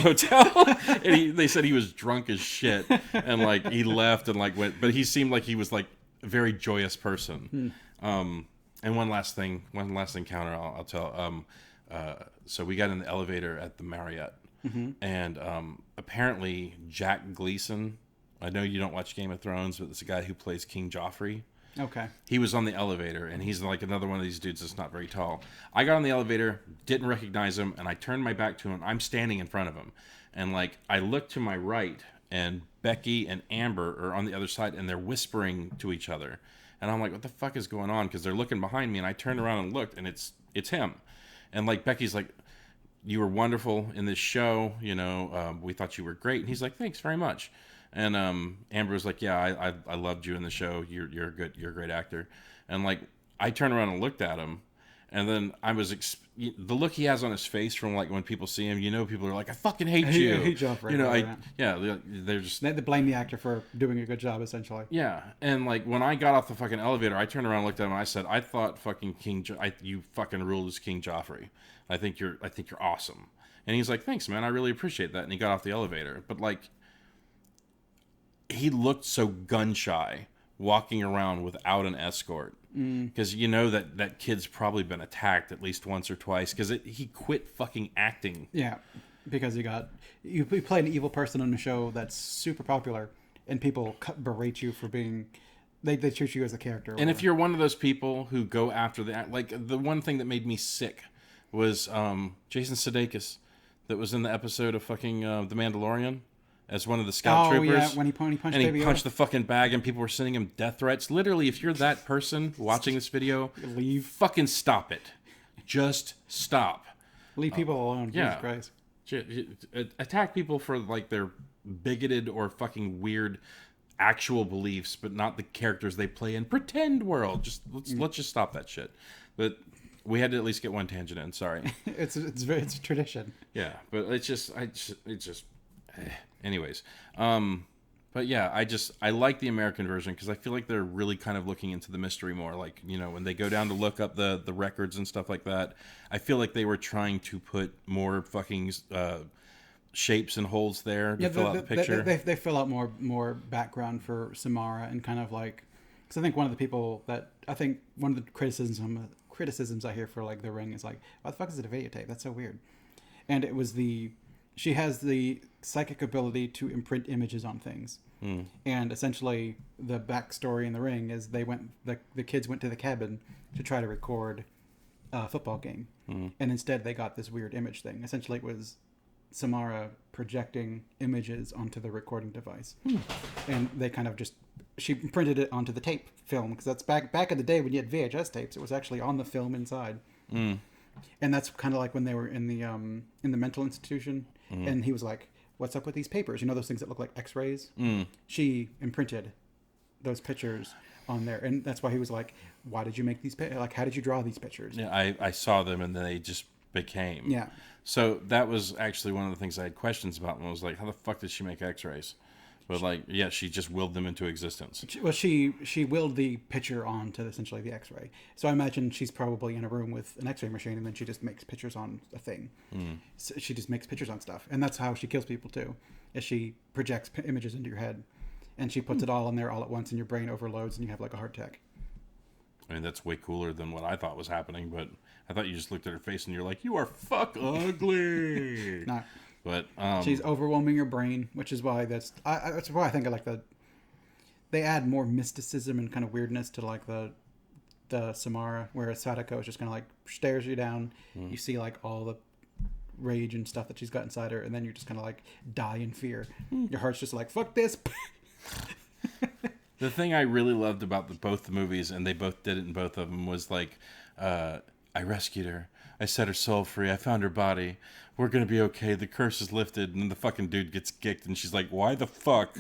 hotel. And they said he was drunk as shit, and like he left and like went, but he seemed like he was like a very joyous person. And one last encounter I'll tell. So we got in the elevator at the Marriott, and apparently Jack Gleason. I know you don't watch Game of Thrones, but it's a guy who plays King Joffrey. Okay. He was on the elevator, and he's like another one of these dudes that's not very tall. I got on the elevator, didn't recognize him, and I turned my back to him. I'm standing in front of him, and like I look to my right, and Becky and Amber are on the other side, and they're whispering to each other. And I'm like, what the fuck is going on? Because they're looking behind me, and I turned around and looked, and it's him. And like Becky's like, you were wonderful in this show. You know, we thought you were great. And he's like, thanks very much. And Amber was like, yeah, I loved you in the show. You're a great actor. And like, I turned around and looked at him, And then the look he has on his face from like when people see him, people are like, I fucking hate I you. hate Joffrey. They're just They blame the actor for doing a good job, essentially. yeah. And like when I got off the fucking elevator, I turned around, and looked at him, and I said, I thought fucking you fucking ruled as King Joffrey. I think you're awesome. And he's like, thanks, man. I really appreciate that. And he got off the elevator, but like he looked so gun shy walking around without an escort. Because that kid's probably been attacked at least once or twice. Because he quit fucking acting. Yeah, because you play an evil person on a show that's super popular, and people berate you for being. They treat you as a character. And if you're one of those people who go after the one thing that made me sick was Jason Sudeikis, that was in the episode of fucking The Mandalorian. As one of the scout troopers. Yeah, when he punched Baby punched Yoda. the fucking bag and people were sending him death threats. Literally, if you're that person watching this video, Leave. Fucking stop it. Just stop. Leave people alone. Yeah. Jesus Christ. Attack people for like their bigoted or fucking weird actual beliefs, but not the characters they play in pretend world. Let's just stop that shit. But we had to at least get one tangent in. Sorry. It's a tradition. Yeah, but it's just. Anyways, but yeah, I like the American version because I feel like they're really kind of looking into the mystery more. Like, when they go down to look up the records and stuff like that, I feel like they were trying to put more fucking shapes and holes there to fill out the picture. They fill out more background for Samara and kind of like, because I think one of the criticisms I hear for like The Ring is like, why the fuck is it a videotape? That's so weird. And it was she has the psychic ability to imprint images on things. And essentially the backstory in The Ring is the kids went to the cabin to try to record a football game. And instead they got this weird image thing. Essentially it was Samara projecting images onto the recording device. And they kind of she printed it onto the tape film, because that's back in the day when you had VHS tapes, it was actually on the film inside. And that's kind of like when they were in the mental institution, and he was like, what's up with these papers? Those things that look like x-rays? She imprinted those pictures on there, and that's why he was like, why did you make these like, how did you draw these pictures? Yeah, I saw them, and then they just became. Yeah. So that was actually one of the things I had questions about, and I was like, how the fuck did she make x-rays? But like, yeah, she just willed them into existence. Well, she willed the picture onto essentially the X-ray. So I imagine she's probably in a room with an X-ray machine, and then she just makes pictures on a thing. So she just makes pictures on stuff, and that's how she kills people too. Is she projects images into your head, and she puts it all in there all at once, and your brain overloads, and you have like a heart attack. I mean, that's way cooler than what I thought was happening. But I thought you just looked at her face and you're like, you are fuck ugly. No. But she's overwhelming your brain, which is why that's why I think I like they add more mysticism and kind of weirdness to like the Samara, whereas Sadako is just kind of like stares you down. You see like all the rage and stuff that she's got inside her, and then you just kind of like die in fear. Your heart's just like, fuck this. The thing I really loved about both the movies, and they both did it in both of them, was like, I rescued her. I set her soul free. I found her body. We're going to be okay. The curse is lifted. And then the fucking dude gets kicked. And she's like, why the fuck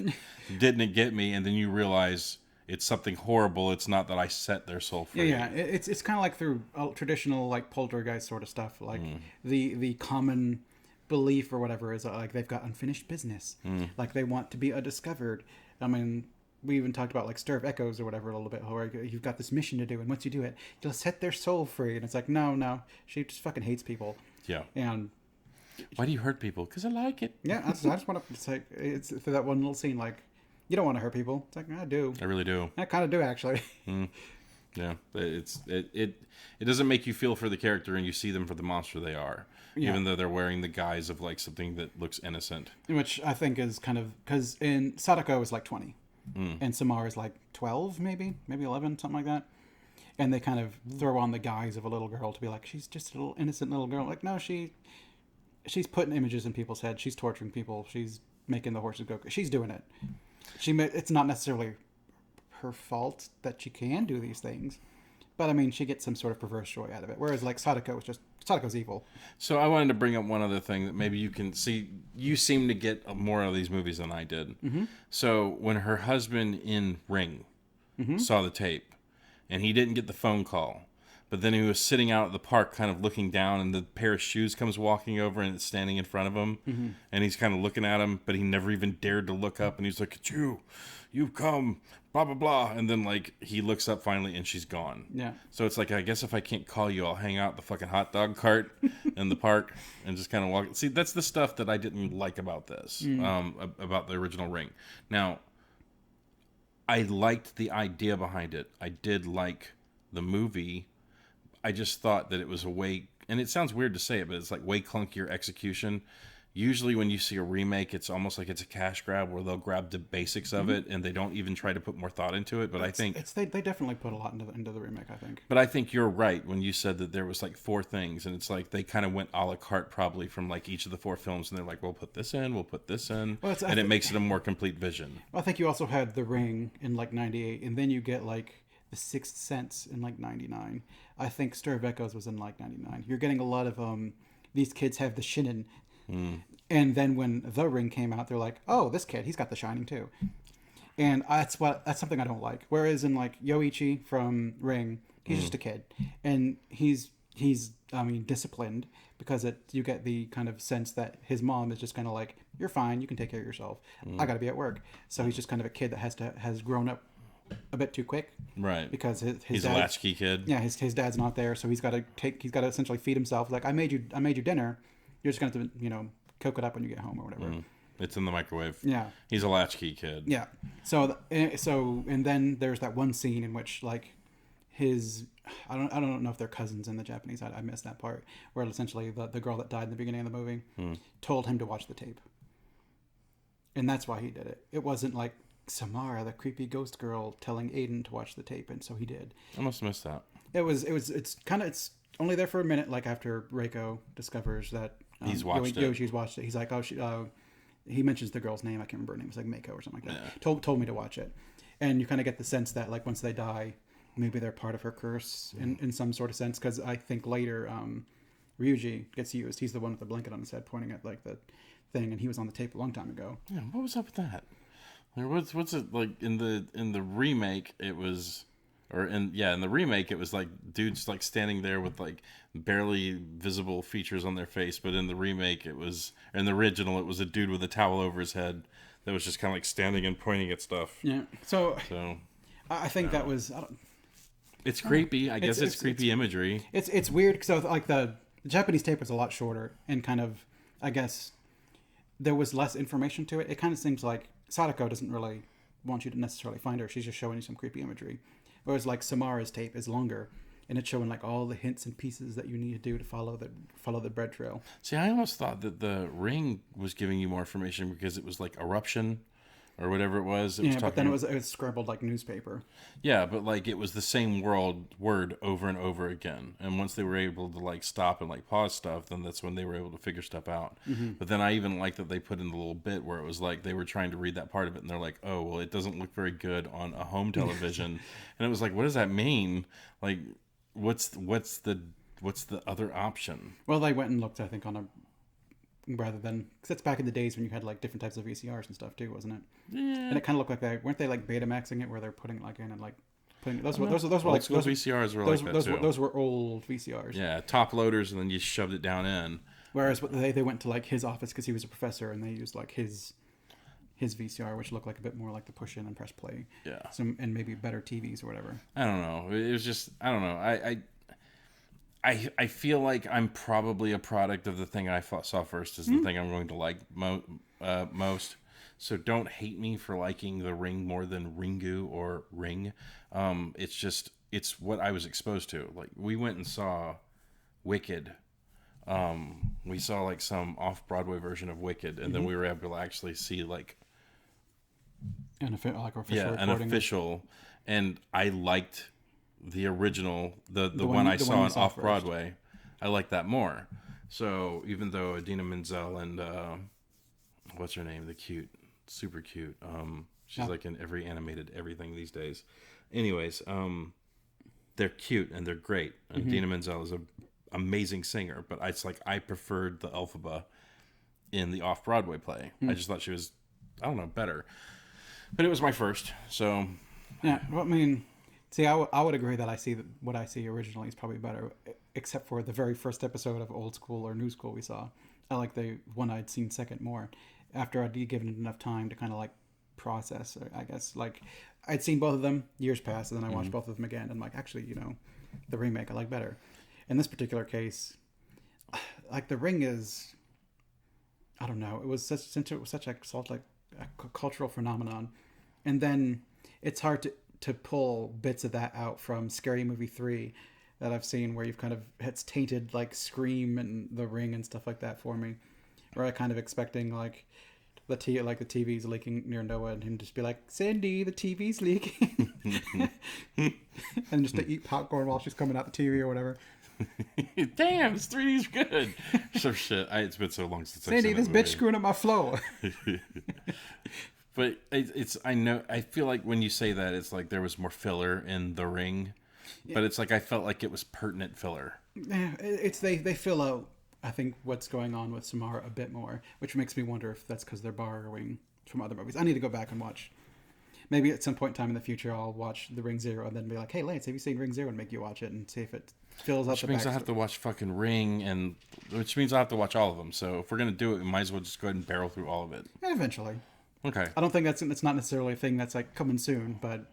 didn't it get me? And then you realize it's something horrible. It's not that I set their soul free. Yeah. It's kind of like through traditional like poltergeist sort of stuff. Like the common belief or whatever is like they've got unfinished business. Like they want to be undiscovered. I mean, we even talked about like Stir of Echoes or whatever a little bit, where you've got this mission to do, and once you do it, you'll set their soul free. And it's like, no, she just fucking hates people. Yeah. And why do you hurt people? Because I like it. Yeah, I just want to. It's like it's for that one little scene. Like, you don't want to hurt people. It's like, I do. I really do. I kind of do actually. Yeah, it doesn't make you feel for the character, and you see them for the monster they are, even though they're wearing the guise of like something that looks innocent. Which I think is kind of because in Sadako is like 20. And Samara is like 12, maybe 11, something like that. And they kind of throw on the guise of a little girl to be like, she's just a little innocent little girl. Like, no, she's putting images in people's heads. She's torturing people. She's making the horses go. She's doing it. It's not necessarily her fault that she can do these things, but I mean, she gets some sort of perverse joy out of it. Whereas like Sadako's evil. So I wanted to bring up one other thing that maybe you can see. You seem to get more out of these movies than I did. So when her husband in Ring saw the tape, and he didn't get the phone call, But then he was sitting out at the park, kind of looking down, and the pair of shoes comes walking over, and it's standing in front of him, and he's kind of looking at him, but he never even dared to look up, and he's like, "It's you, you've come, blah blah blah," and then like he looks up finally, and she's gone. Yeah. So it's like, I guess if I can't call you, I'll hang out at the fucking hot dog cart in the park and just kind of walk. See, that's the stuff that I didn't like about this, about the original Ring. Now, I liked the idea behind it. I did like the movie. I just thought that it was a way, and it sounds weird to say it, but it's like way clunkier execution. Usually when you see a remake, it's almost like it's a cash grab where they'll grab the basics of it and they don't even try to put more thought into it. But I think they definitely put a lot into the remake, I think. But I think you're right when you said that there was like 4 things, and it's like they kind of went a la carte probably from like each of the 4 films, and they're like, we'll put this in, we'll put this in, Well, and it makes it a more complete vision. I think you also had The Ring in like 98, and then you get like The Sixth Sense in like 99. I think Stir of Echoes was in like 99. You're getting a lot of these kids have the shinin. And then when The Ring came out, they're like, oh, this kid, he's got the Shining too. And that's something I don't like. Whereas in like Yoichi from Ring, he's just a kid, and he's disciplined because you get the kind of sense that his mom is just kind of like, you're fine, you can take care of yourself. I got to be at work. So he's just kind of a kid that has grown up a bit too quick, right? Because he's a latchkey kid. Yeah, his dad's not there, so he's got to essentially feed himself. Like, I made you dinner. You're just gonna have to cook it up when you get home or whatever. It's in the microwave. Yeah, he's a latchkey kid. Yeah. So and then there's that one scene in which like his I don't know if they're cousins in the Japanese. I missed that part where essentially the girl that died in the beginning of the movie told him to watch the tape, and that's why he did it. It wasn't like Samara, the creepy ghost girl, telling Aiden to watch the tape, and so he did. I must have missed that. It's only there for a minute, like after Reiko discovers that he's watched it. Yoshi's watched it. He's like, he mentions the girl's name. I can't remember her name. It's like Mako or something like that. Yeah. Told me to watch it, and you kind of get the sense that like once they die, maybe they're part of her curse in some sort of sense. Because I think later, Ryuji gets used. He's the one with the blanket on his head, pointing at like the thing, and he was on the tape a long time ago. Yeah, what was up with that? What's it like in the remake? It was, in the remake it was like dudes like standing there with like barely visible features on their face, but in the remake in the original it was a dude with a towel over his head that was just kind of like standing and pointing at stuff. Yeah. So I think that was. It's creepy. I guess it's creepy imagery. It's weird. So like the Japanese tape was a lot shorter and kind of, I guess, there was less information to it. It kind of seems like Sadako doesn't really want you to necessarily find her. She's just showing you some creepy imagery. Whereas like Samara's tape is longer, and it's showing like all the hints and pieces that you need to do to follow the bread trail. See, I almost thought that the Ring was giving you more information because it was like eruption or whatever it was. But then it was scribbled like newspaper. Yeah, but like it was the same word over and over again. And once they were able to like stop and like pause stuff, then that's when they were able to figure stuff out. Mm-hmm. But then I even liked that they put in the little bit where it was like they were trying to read that part of it, and they're like, oh, well, it doesn't look very good on a home television. And it was like, what does that mean? Like, what's the other option? Well, they went and looked, I think, on a rather than because it's back in the days when you had like different types of VCRs and stuff too, wasn't it? Yeah. And it kind of looked like that. Weren't they like Betamaxing it where they're putting it like in and like putting those were like those VCRs were like that too. Those were old VCRs. Yeah, top loaders, and then you shoved it down in. Whereas they went to like his office because he was a professor, and they used like his VCR, which looked like a bit more like the push in and press play. Yeah. And maybe better TVs or whatever. I don't know. It was just I don't know. I feel like I'm probably a product of the thing I saw first is the thing I'm going to like most. So don't hate me for liking The Ring more than Ringu or Ring. It's what I was exposed to. Like we went and saw Wicked. We saw like some off-Broadway version of Wicked, and then we were able to actually see like an official. And I liked the original, the one I saw on off-Broadway. I like that more. So even though Idina Menzel and what's her name, super cute, she's like in every animated everything these days. Anyways, they're cute and they're great. And Idina Menzel is an amazing singer, but it's like I preferred the Elphaba in the off-Broadway play. I just thought she was, I don't know, better. But it was my first, so yeah. Well, I mean, See, I would agree that I see that what I see originally is probably better, except for the very first episode of Old School or New School we saw. I like the one I'd seen second more, after I'd given it enough time to kind of like process. I guess like I'd seen both of them years past, and then I watched both of them again. And I'm like, actually, the remake I like better. In this particular case, like the Ring is, I don't know, it was since it was such like a cultural phenomenon, and then it's hard to pull bits of that out from Scary Movie 3 that I've seen, where you've kind of, it's tainted like Scream and The Ring and stuff like that for me, where I kind of expecting like the TV's leaking near Noah, and him just be like, Cindy, the TV's leaking, and just to eat popcorn while she's coming out the TV or whatever. Damn, this 3D's good. So shit. It's been so long since Cindy, I've this seen bitch that screwing up my flow. But I know, I feel like when you say that, it's like there was more filler in The Ring, but it's like I felt like it was pertinent filler. Yeah, it's they fill out, I think, what's going on with Samara a bit more, which makes me wonder if that's because they're borrowing from other movies. I need to go back and watch. Maybe at some point in time in the future, I'll watch The Ring Zero and then be like, hey, Lance, have you seen Ring Zero? And make you watch it and see if it fills out Which the means I backstory. have to watch fucking Ring, which means I have to watch all of them. So if we're going to do it, we might as well just go ahead and barrel through all of it. Yeah, eventually. Okay. I don't think it's not necessarily a thing that's like coming soon, but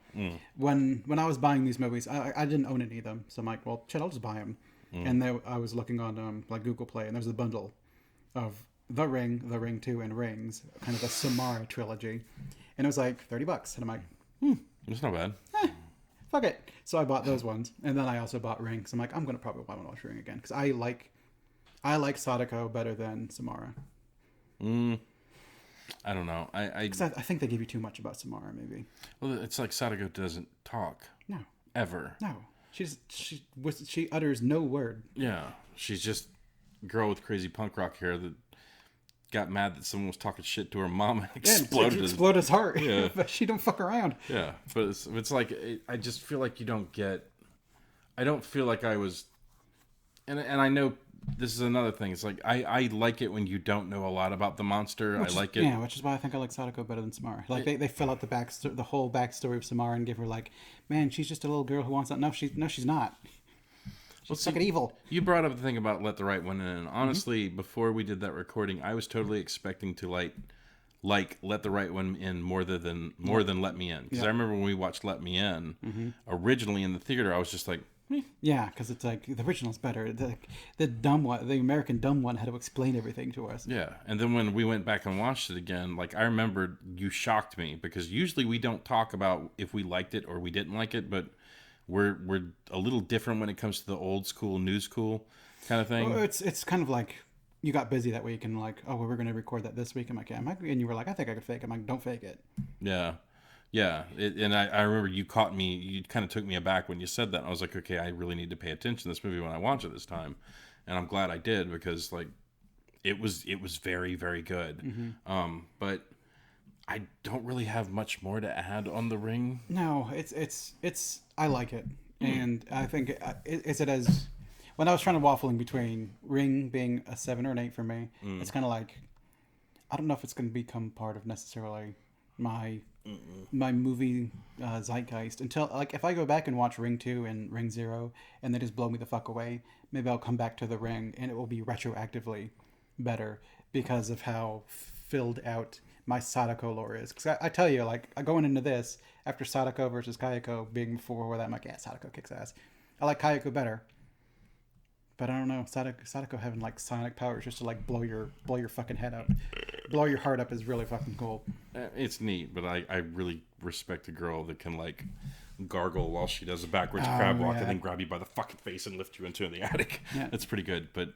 when I was buying these movies, I didn't own any of them. So I'm like, well, shit, I'll just buy them. And then I was looking on like Google Play, and there's a bundle of The Ring 2, and Rings, kind of a Samara trilogy. And it was like $30. And I'm like, It's not bad. fuck it. So I bought those ones, and then I also bought Ring. So I'm like, I'm gonna probably want to watch Ring again because I like Sadako better than Samara. I don't know. I 'Cause I think they give you too much about Samara. Maybe. Well, it's like Sadako doesn't talk No, ever. no. She utters no word. Yeah, she's just a girl with crazy punk rock hair that got mad that someone was talking shit to her mom and exploded. Explode his heart. Yeah. But she don't fuck around. Yeah, but it's like I just feel like you don't get. I don't feel like I was, and I know this is another thing. It's like I like it when you don't know a lot about the monster. I like it. Yeah, which is why I think I like Sadako better than Samara. Like they fill out the whole backstory of Samara and give her like, man, she's just a little girl who wants that. No, she's not. She's fucking evil. You brought up the thing about Let the Right One In, and honestly, before we did that recording, I was totally expecting to like Let the Right One In more than Let Me In, because I remember when we watched Let Me In originally in the theater, I was just like, yeah, because it's like the original's better. The dumb one, the American dumb one, had to explain everything to us. yeah. And then when we went back and watched it again, like I remembered you shocked me, because usually we don't talk about if we liked it or we didn't like it, but we're a little different when it comes to the old school, new school kind of thing. Well, it's kind of like you got busy that week and like, oh, well, we're going to record that this week. I'm like, yeah, and you were like, I think I could fake it. I'm like, don't fake it. Yeah. Yeah. And I remember you caught me, you kind of took me aback when you said that. I was like, okay, I really need to pay attention to this movie when I watch it this time. And I'm glad I did, because like it was very, very good. But I don't really have much more to add on The Ring. No, it's I like it, and I think is it as when I was trying to waffling between Ring being a 7 or an 8 for me, it's kind of like I don't know if it's going to become part of necessarily my movie zeitgeist until like if I go back and watch Ring 2 and Ring 0 and they just blow me the fuck away, maybe I'll come back to The Ring and it will be retroactively better because of how filled out my Sadako lore is. Because I tell you, like, going into this, after Sadako versus Kayako being before that, I'm like, yeah, Sadako kicks ass. I like Kayako better. But I don't know, Sadako having, like, sonic powers just to, like, blow your fucking head up. Blow your heart up is really fucking cool. It's neat, but I really respect a girl that can, like, gargle while she does a backwards crab walk and then grab you by the fucking face and lift you into the attic. Yeah. That's pretty good, but...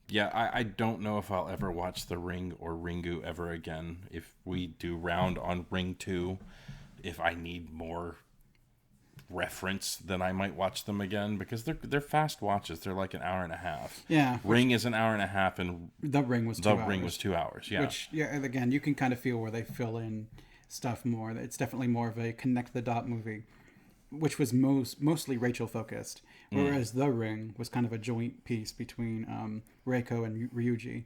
yeah, I don't know if I'll ever watch The Ring or Ringu ever again. If we do round on Ring 2, if I need more reference, then I might watch them again, because they're fast watches. They're like an hour and a half. Yeah. Ring is an hour and a half, and The Ring was 2 hours. The Ring was 2 hours, yeah. Which, yeah, and again, you can kind of feel where they fill in stuff more. It's definitely more of a connect the dot movie, which was mostly Rachel focused, whereas The Ring was kind of a joint piece between Reiko and Ryuji.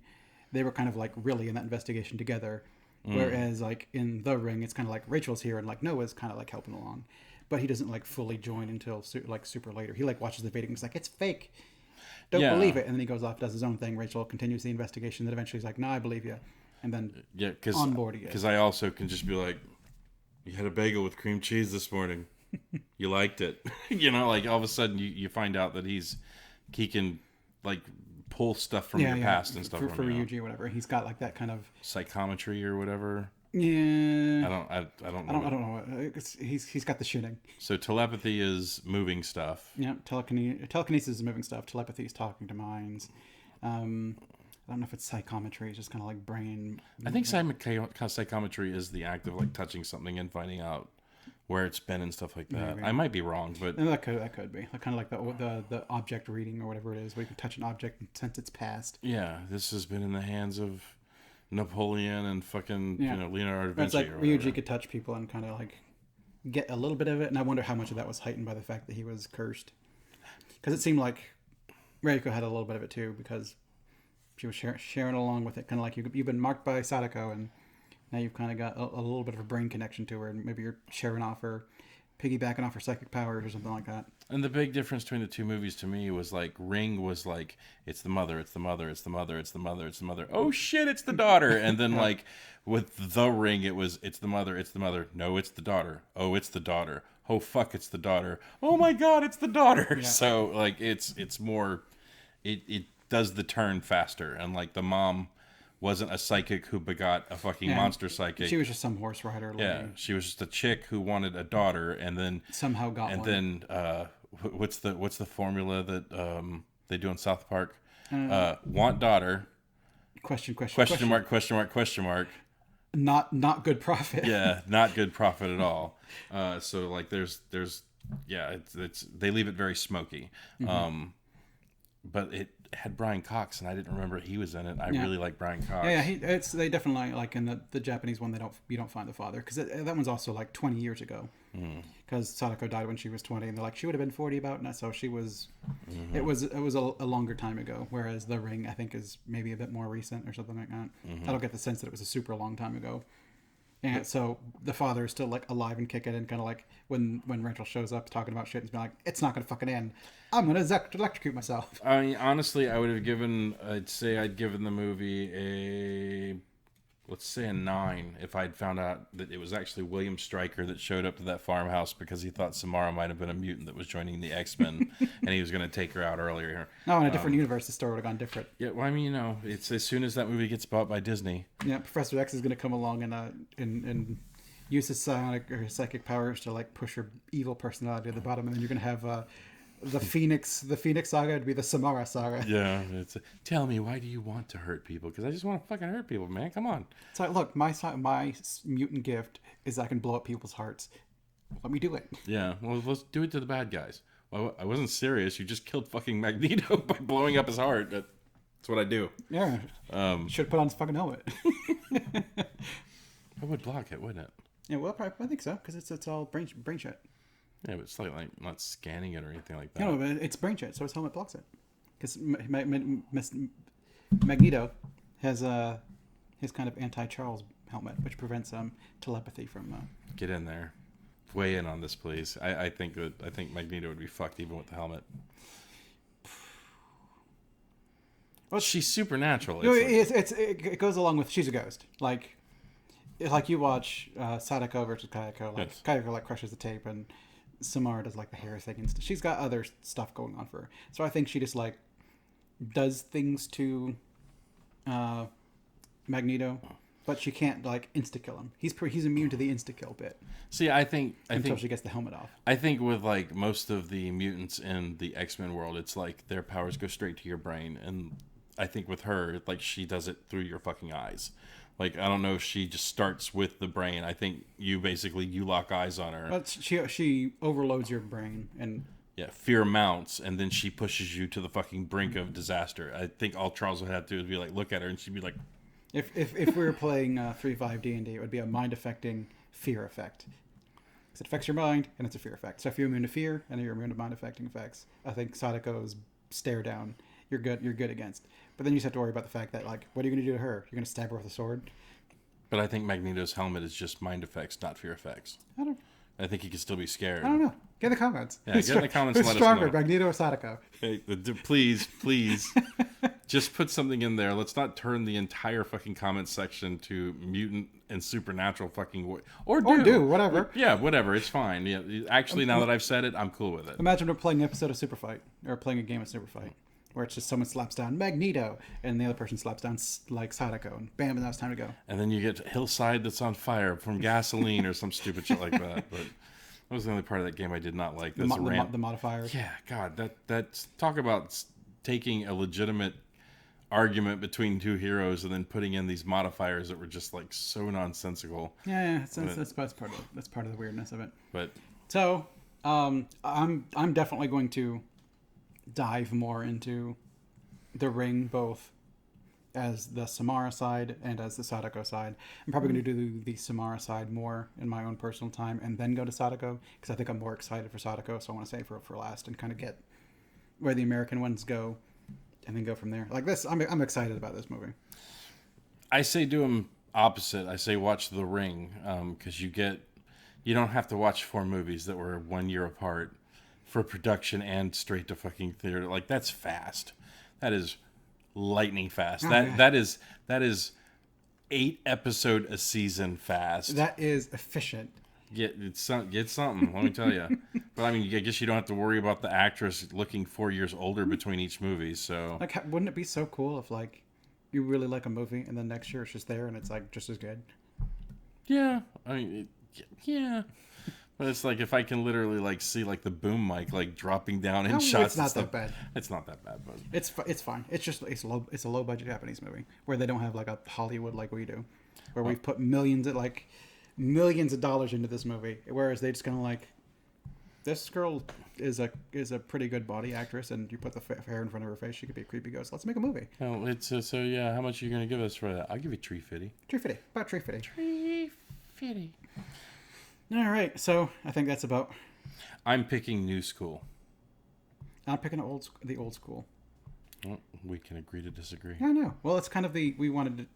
They were kind of like really in that investigation together, whereas like in The Ring, it's kind of like Rachel's here and like Noah's kind of like helping along. but he doesn't like fully join until like super later. He like watches the video and he's like, it's fake. Don't Yeah. believe it. And then he goes off, does his own thing. Rachel continues the investigation. Then eventually he's like, no, I believe you. And then Yeah, on board again. because I also can just be like, you had a bagel with cream cheese this morning. You liked it. You know, like all of a sudden you find out that he can like pull stuff from your past and stuff. For Ryuji or whatever. He's got like that kind of psychometry or whatever. Yeah. I don't know. I don't know. He's got the shooting. So telepathy is moving stuff. Yeah, telekinesis is moving stuff. Telepathy is talking to minds. I don't know if it's psychometry. It's just kind of like brain. I think psychometry is the act of like touching something and finding out where it's been and stuff like that. Maybe. I might be wrong, but No, that could be like, kind of like the object reading or whatever it is, where you can touch an object and sense its past. yeah, this has been in the hands of Napoleon and fucking Leonardo da But it's Vinci. like or whatever. Ryuji could touch people and kind of like get a little bit of it, and I wonder how much of that was heightened by the fact that he was cursed, because it seemed like Reiko had a little bit of it too, because she was sharing along with it, kind of like you've been marked by Sadako, and now you've kind of got a little bit of a brain connection to her, and maybe you're sharing off her, piggybacking off her psychic powers or something like that. And the big difference between the two movies to me was like Ring was like it's the mother, it's the mother, it's the mother, it's the mother, it's the mother. Oh shit, it's the daughter. And then like with The Ring, it's the mother, it's the mother. No, it's the daughter. Oh, it's the daughter. Oh fuck, it's the daughter. Oh my god, it's the daughter. Yeah. So like it's more, it does the turn faster, and like the mom wasn't a psychic who begot a fucking monster psychic. She was just some horse rider lady. Yeah, she was just a chick who wanted a daughter, and then Somehow got and one. then what's the formula that they do in South Park? Want daughter? Question Question mark. Not good profit. Yeah, not good profit at all. So like there's it's they leave it very smoky. But it had Brian Cox, and I didn't remember he was in it. I really like Brian Cox. Yeah, they definitely like in the Japanese one. You don't find the father, because that one's also like 20 years ago. Because Sadako died when she was 20, and they're like she would have been 40 about now, so she was. It was a longer time ago. Whereas The Ring, I think, is maybe a bit more recent or something like that. I don't get the sense that it was a super long time ago. And so the father is still like alive and kicking, and kind of like when Rachel shows up talking about shit and being like, it's not gonna fucking end. I'm gonna electrocute myself. I mean, honestly, I'd say I'd given the movie let's say a 9 if I'd found out that it was actually William Stryker that showed up to that farmhouse because he thought Samara might have been a mutant that was joining the X-Men and he was going to take her out earlier. No, in a different universe, the story would have gone different. Yeah, well, I mean, it's as soon as that movie gets bought by Disney. Yeah, Professor X is gonna come along and use his psionic or his psychic powers to like push her evil personality to the bottom, and then you're gonna have the Phoenix saga to be the Samara saga. Yeah, tell me, why do you want to hurt people? Because I just want to fucking hurt people, man. Come on. It's like, look, my mutant gift is I can blow up people's hearts. Let me do it. Yeah, well, let's do it to the bad guys. Well, I wasn't serious. You just killed fucking Magneto by blowing up his heart. That's what I do. Yeah. Should put on his fucking helmet. I would block it, wouldn't it? Yeah, well, I think so, because it's all brain shit. Yeah, but it's like not scanning it or anything like that. No, but it's brain shit, so his helmet blocks it. Because Magneto has his kind of anti-Charles helmet, which prevents telepathy from. Get in there, weigh in on this, please. I think Magneto would be fucked even with the helmet. Well, she's supernatural. It goes along with she's a ghost. Like you watch Sadako versus Kayako. Like yes. Kayako like crushes the tape, and Samara does like the hair thing and stuff. She's got other stuff going on for her. So I think she just like does things to Magneto, but she can't like insta kill him. He's immune to the insta kill bit. See, I think she gets the helmet off. I think with like most of the mutants in the X-Men world, it's like their powers go straight to your brain, and I think with her, like she does it through your fucking eyes. Like, I don't know if she just starts with the brain. I think you lock eyes on her. But she overloads your brain, and yeah, fear mounts, and then she pushes you to the fucking brink of disaster. I think all Charles would have to do is be like, look at her, and she'd be like, if we were playing 3.5 D&D, it would be a mind affecting fear effect. Because it affects your mind, and it's a fear effect. So if you're immune to fear and you're immune to mind affecting effects, I think Sadako's stare down. You're good against. But then you just have to worry about the fact that, like, what are you going to do to her? You're going to stab her with a sword? But I think Magneto's helmet is just mind effects, not fear effects. I don't... I think he could still be scared. I don't know. Get in the comments. Yeah, get in the comments and Who's let us stronger, know. Magneto or Sadako? Hey, please, just put something in there. Let's not turn the entire fucking comment section to mutant and supernatural fucking or do whatever. Yeah, whatever. It's fine. Yeah, actually, now that I've said it, I'm cool with it. Imagine we're playing an episode of Super Fight or playing a game of Super Fight where it's just someone slaps down Magneto and the other person slaps down like Sadako, and bam, and now it's time to go. And then you get hillside that's on fire from gasoline or some stupid shit like that. But that was the only part of that game I did not like. The modifiers. Yeah, God, that's talk about taking a legitimate argument between two heroes and then putting in these modifiers that were just like so nonsensical. Yeah, that's part of the weirdness of it. But so, I'm definitely going to dive more into the Ring, both as the Samara side and as the Sadako side. I'm probably going to do the Samara side more in my own personal time and then go to Sadako, because I think I'm more excited for Sadako, so I want to save her for last and kind of get where the American ones go and then go from there. Like this, I'm excited about this movie. I say do them opposite. I say watch The Ring, because you don't have to watch 4 movies that were 1 year apart for production and straight to fucking theater. Like, that's fast. That is lightning fast. That is 8 episode a season fast. That is efficient. Get something, let me tell you. But I mean, I guess you don't have to worry about the actress looking 4 years older between each movie. So, like, wouldn't it be so cool if like you really like a movie and then next year it's just there and it's like just as good? Yeah, I mean, yeah. But it's like if I can literally like see like the boom mic like dropping down in shots. It's not that bad. It's not that bad, but it's fine. It's a low budget Japanese movie where they don't have like a Hollywood like we do, where we've put millions of dollars into this movie, whereas they just kind of like, this girl is a pretty good body actress, and you put the hair in front of her face, she could be a creepy ghost. Let's make a movie. Oh, it's so yeah. How much are you gonna give us for that? I'll give you $350. About $350. $350. All right, so I think that's about. I'm picking new school. I'm picking the old school. Well, we can agree to disagree. I know. Well, it's kind of we want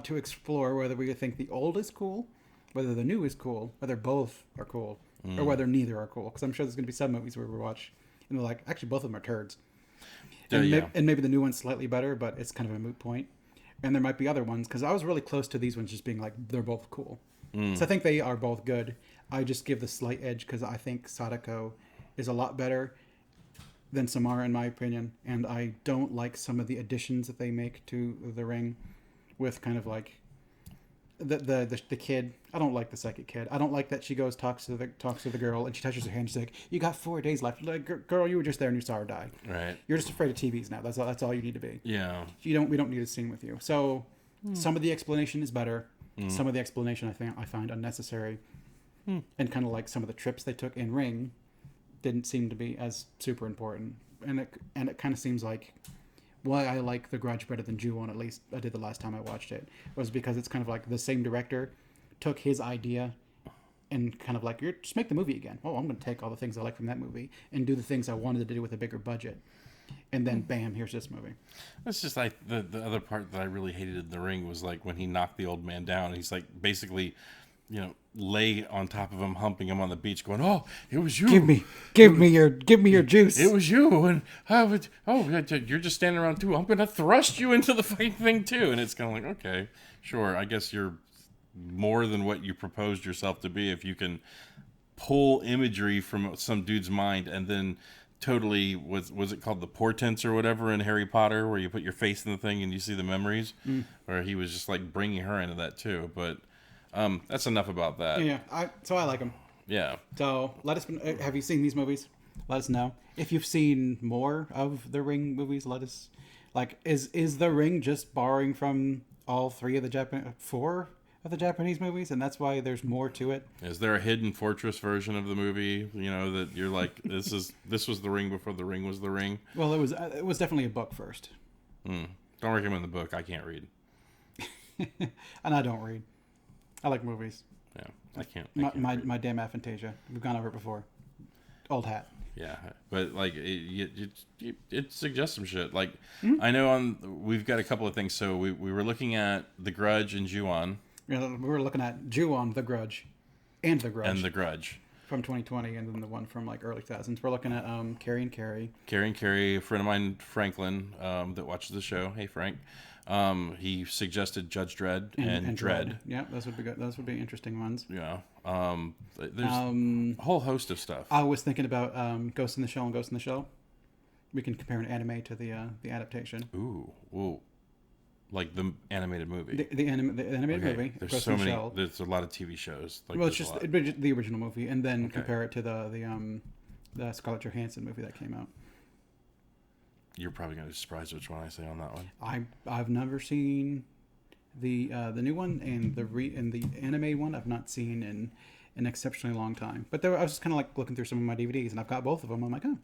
to explore whether we think the old is cool, whether the new is cool, whether both are cool, or whether neither are cool. Because I'm sure there's going to be some movies where we watch and they're like, actually, both of them are turds. And maybe the new one's slightly better, but it's kind of a moot point. And there might be other ones, because I was really close to these ones just being like, they're both cool. So I think they are both good. I just give the slight edge because I think Sadako is a lot better than Samara, in my opinion. And I don't like some of the additions that they make to the Ring with kind of like the kid. I don't like the second kid. I don't like that she talks to the girl and she touches her hand. She's like, "You got 4 days left." Like, girl, you were just there and you saw her die. Right. You're just afraid of TVs now. That's all you need to be. Yeah. We don't need a scene with you. So some of the explanation is better. Some of the explanation I find unnecessary, and kind of like some of the trips they took in Ring didn't seem to be as super important. And it kind of seems like why I like The Grudge better than Ju-on, at least I did the last time I watched it, was because it's kind of like the same director took his idea and kind of like, you're just make the movie again. Oh, I'm going to take all the things I like from that movie and do the things I wanted to do with a bigger budget. And then, bam, here's this movie. That's just like the other part that I really hated in The Ring was like when he knocked the old man down. He's like basically, lay on top of him, humping him on the beach, going, "Oh, it was you. Give me your juice. It was you." And you're just standing around too. I'm gonna thrust you into the fucking thing too. And it's kind of like, okay, sure. I guess you're more than what you proposed yourself to be if you can pull imagery from some dude's mind and then totally was it called the portents or whatever in Harry Potter, where you put your face in the thing and you see the memories, or he was just like bringing her into that too. But that's enough about that. Yeah, I like them. Yeah. So let us. Have you seen these movies? Let us know if you've seen more of the Ring movies. Let us. Like, is the Ring just borrowing from all 4 of the Japanese movies, and that's why there's more to it? Is there a hidden fortress version of the movie? That you're like, this was the Ring before the Ring was the Ring. Well, it was definitely a book first. Don't recommend the book. I can't read. And I don't read. I like movies. Yeah, I can't. My damn aphantasia. We've gone over it before. Old hat. Yeah, but like it suggests some shit. Like I know we've got a couple of things. So we were looking at The Grudge and Ju-on. We were looking at Ju-on, The Grudge. and The Grudge and The Grudge. from 2020, and then the one from like early 2000s. We're looking at Carrie and Carrie. Carrie and Carrie, a friend of mine, Franklin, that watches the show. Hey, Frank. He suggested Judge Dredd and Dredd. Yeah, those would be good. Those would be interesting ones. Yeah. There's a whole host of stuff. I was thinking about Ghost in the Shell and Ghost in the Shell. We can compare an anime to the adaptation. Ooh, whoa. Like the animated movie. The animated movie. There's Ghost so in the many. Shell. There's a lot of TV shows. Like, Well, it's just the original movie, and then Okay. compare it to the Scarlett Johansson movie that came out. You're probably going to be surprised which one I say on that one. I've never seen the new one, and the anime one I've not seen in an exceptionally long time. But I was just kind of like looking through some of my DVDs, and I've got both of them. I'm like, oh,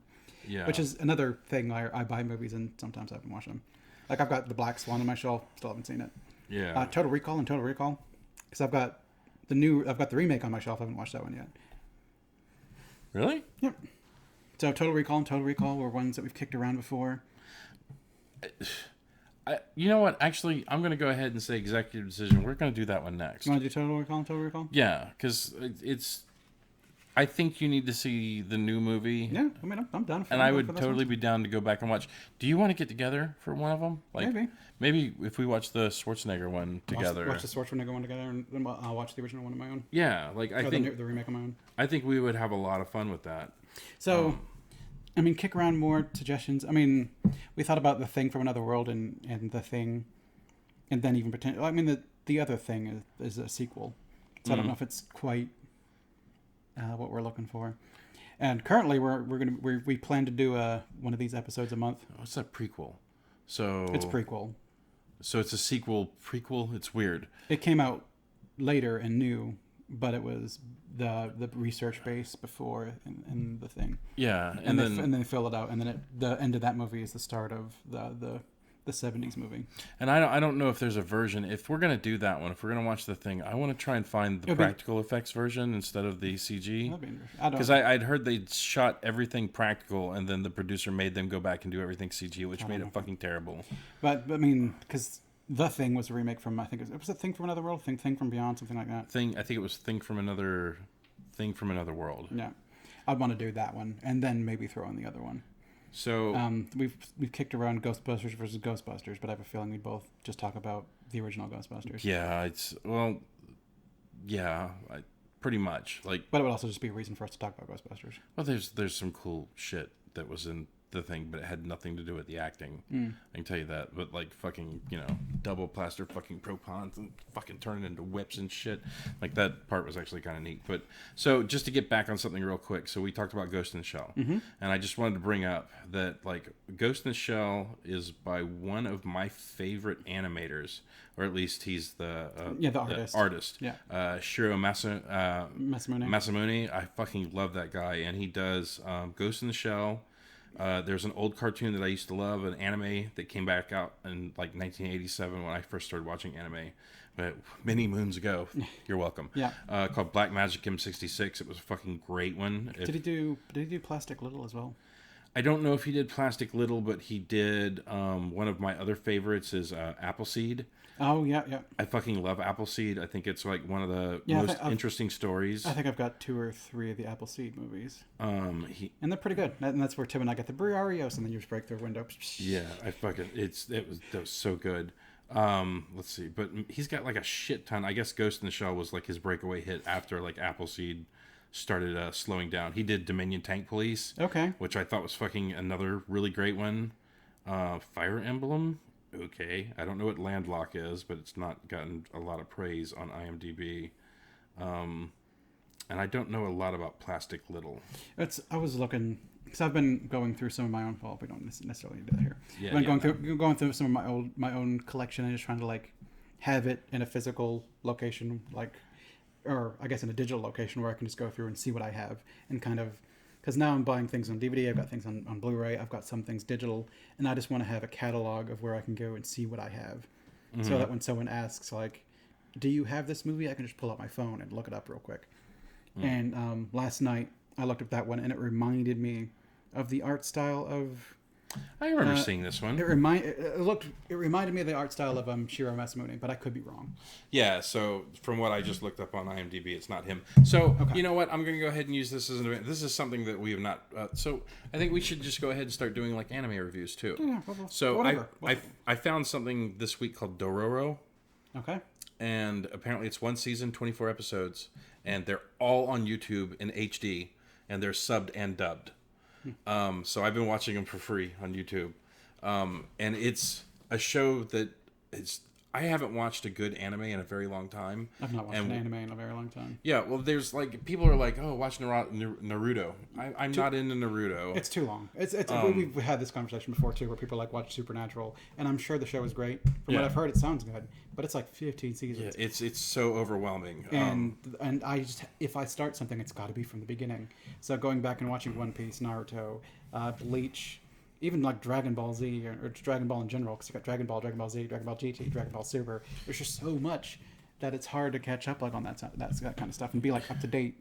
Yeah. which is another thing. I buy movies, and sometimes I haven't watched them. Like I've got the Black Swan on my shelf, still haven't seen it. Yeah. Total Recall, because I've got the remake on my shelf. I haven't watched that one yet. Really? Yep. So Total Recall and Total Recall were ones that we've kicked around before. You know what? Actually, I'm going to go ahead and say executive decision. We're going to do that one next. You want to do Total Recall and Total Recall? Yeah, because it's. I think you need to see the new movie. Yeah, I mean, I'm down for And I'm I down would for this totally one. be down to go back and watch. Do you want to get together for one of them? Like maybe if we watch the Schwarzenegger one together. Watch the Schwarzenegger one together, and then I'll watch the original one on my own. Yeah, like I Or think the remake on my own. I think we would have a lot of fun with that. So, I mean, kick around more suggestions. I mean, we thought about The Thing from Another World and The Thing, and then even pretend. I mean, the other thing is a sequel, so I don't know if it's quite what we're looking for. And currently, we plan to do one of these episodes a month. What's that prequel? So It's prequel. So it's a sequel prequel. It's weird. It came out later and new, but it was the research base before in The Thing. Yeah, And then they fill it out, and then the end of that movie is the start of the 70s movie. And I don't know if there's a version. If we're gonna do that one, if we're gonna watch The Thing, I want to try and find the practical effects version instead of the CG. That'd be interesting. Because I'd heard they shot everything practical, and then the producer made them go back and do everything CG, which made it fucking terrible. But I mean, because The Thing was a remake from, I think it was a Thing from Another World, Thing from Beyond, something like that. I think it was Thing from Another World. Yeah, I'd want to do that one, and then maybe throw in the other one. So we've kicked around Ghostbusters versus Ghostbusters, but I have a feeling we'd both just talk about the original Ghostbusters. Yeah, pretty much. Like, but it would also just be a reason for us to talk about Ghostbusters. well, there's some cool shit that was in The Thing, but it had nothing to do with the acting. I can tell you that. But like fucking, double plaster fucking propons and fucking turning into whips and shit. Like that part was actually kind of neat. But so just to get back on something real quick, so we talked about Ghost in the Shell, and I just wanted to bring up that like Ghost in the Shell is by one of my favorite animators, or at least he's the artist. Yeah. Shiro Masamune. I fucking love that guy, and he does Ghost in the Shell. There's an old cartoon that I used to love, an anime that came back out in like 1987 when I first started watching anime, but many moons ago. You're welcome. Yeah. Called Black Magic M66. It was a fucking great one. Did he do Plastic Little as well? I don't know if he did Plastic Little, but he did. One of my other favorites is Appleseed. Oh yeah. I fucking love Appleseed. I think it's like one of the most interesting stories. I think I've got 2 or 3 of the Appleseed movies. And they're pretty good. And that's where Tim and I get the Briarios, and then you just break their window. Yeah, that was so good. Let's see, but he's got like a shit ton. I guess Ghost in the Shell was like his breakaway hit after like Appleseed started slowing down. He did Dominion Tank Police, which I thought was fucking another really great one. Fire Emblem. Okay, I don't know what Landlock is, but it's not gotten a lot of praise on IMDb. And I don't know a lot about Plastic Little. I was looking because I've been going through some of my own. Well, we don't necessarily do that here. Yeah, I've been going through some of my own collection and just trying to like have it in a physical location, or I guess in a digital location where I can just go through and see what I have and kind of. Because now I'm buying things on DVD, I've got things on Blu-ray, I've got some things digital, and I just want to have a catalog of where I can go and see what I have. So that when someone asks, like, do you have this movie? I can just pull out my phone and look it up real quick. And last night, I looked up that one, and it reminded me of the art style of I remember seeing this one. It reminded me of the art style of Shiro Masamune, but I could be wrong. Yeah, so from what I just looked up on IMDb, it's not him. So, you know what? I'm going to go ahead and use this as an event. This is something that we have not... so, I think we should just go ahead and start doing, like, anime reviews, too. Yeah, so, whatever. I found something this week called Dororo. Okay. And apparently it's one season, 24 episodes. And they're all on YouTube in HD. And they're subbed and dubbed. So I've been watching them for free on YouTube. And it's a show that I haven't watched a good anime in a very long time. I've not watched an anime in a very long time. Yeah, well, there's like, people are like, oh, watch Naruto. I'm not into Naruto. It's too long. We've had this conversation before, too, where people like watch Supernatural. And I'm sure the show is great. From what I've heard, it sounds good. But it's like 15 seasons. Yeah, it's so overwhelming. And I just, if I start something, it's got to be from the beginning. So going back and watching One Piece, Naruto, Bleach, even like Dragon Ball Z or Dragon Ball in general, because you got Dragon Ball, Dragon Ball Z, Dragon Ball GT, Dragon Ball Super. There's just so much that it's hard to catch up like on that kind of stuff and be like up to date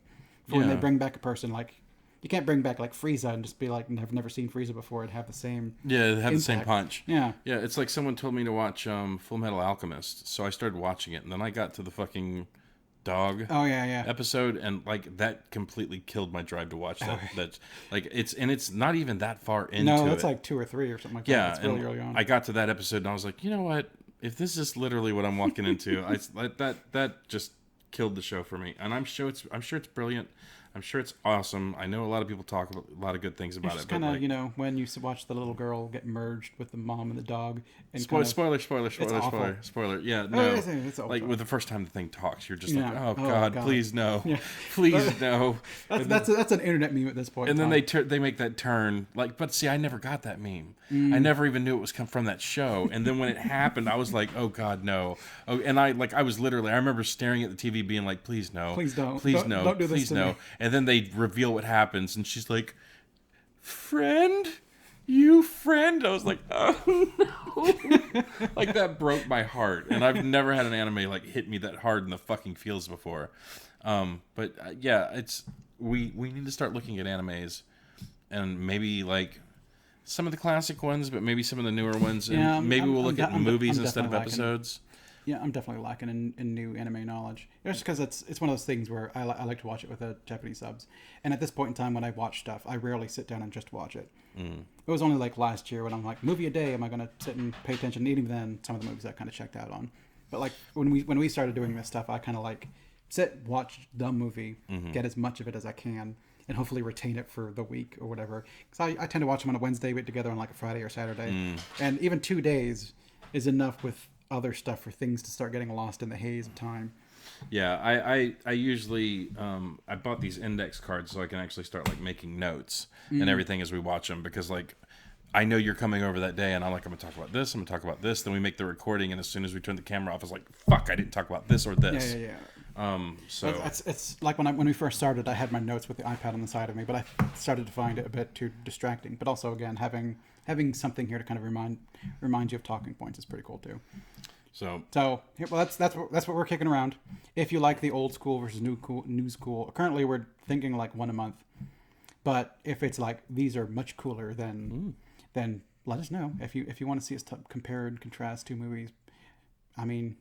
for when they bring back a person. Like you can't bring back like Frieza and just be like, I've never seen Frieza before and have the same the same punch. Yeah, it's like someone told me to watch Full Metal Alchemist, so I started watching it, and then I got to the fucking dog episode, and like that completely killed my drive to watch that. That's like it's not even that far into it. No, that's like 2 or 3 or something like that. Yeah, it's really early on. I got to that episode and I was like, you know what? If this is literally what I'm walking into, that just killed the show for me. And I'm sure it's brilliant. I'm sure it's awesome. I know a lot of people talk about a lot of good things about it's it. Kind of, like, when you watch the little girl get merged with the mom and the dog. And spoiler. Yeah, no. It's like with the first time the thing talks, you're just like, oh God, please no, please no. That's an internet meme at this point. And then they make that turn. Like, but see, I never got that meme. I never even knew it was come from that show. And then when it happened, I was like, oh God, no. Oh, and I remember staring at the TV, being like, please no, please don't, please no, don't do this please to no. me. And then they reveal what happens, and she's like, friend? You friend? I was like, oh no. Like, that broke my heart. And I've never had an anime like hit me that hard in the fucking feels before. But we need to start looking at animes, and maybe like some of the classic ones, but maybe some of the newer ones. And maybe we'll look at movies instead of episodes. Yeah, I'm definitely lacking in new anime knowledge. Just because it's one of those things where I like to watch it with Japanese subs. And at this point in time, when I watch stuff, I rarely sit down and just watch it. It was only like last year when I'm like, movie a day, am I going to sit and pay attention? And even then, some of the movies I kind of checked out on. But like when we started doing this stuff, I kind of like sit, watch the movie, get as much of it as I can, and hopefully retain it for the week or whatever. Because I tend to watch them on a Wednesday, but together on like a Friday or Saturday. And even 2 days is enough with other stuff for things to start getting lost in the haze of time. Yeah, I usually I bought these index cards so I can actually start like making notes and everything as we watch them, because like I know you're coming over that day and I'm gonna talk about this, I'm gonna talk about this, then we make the recording, and as soon as we turn the camera off, it's like, fuck, I didn't talk about this or this. So it's like when we first started, I had my notes with the iPad on the side of me, but I started to find it a bit too distracting. But also, again, having something here to kind of remind you of talking points is pretty cool too. So that's what we're kicking around. If you like the old school versus new school, currently we're thinking like one a month. But if it's like these are much cooler, then let us know. If you want to see us compare and contrast two movies. I mean,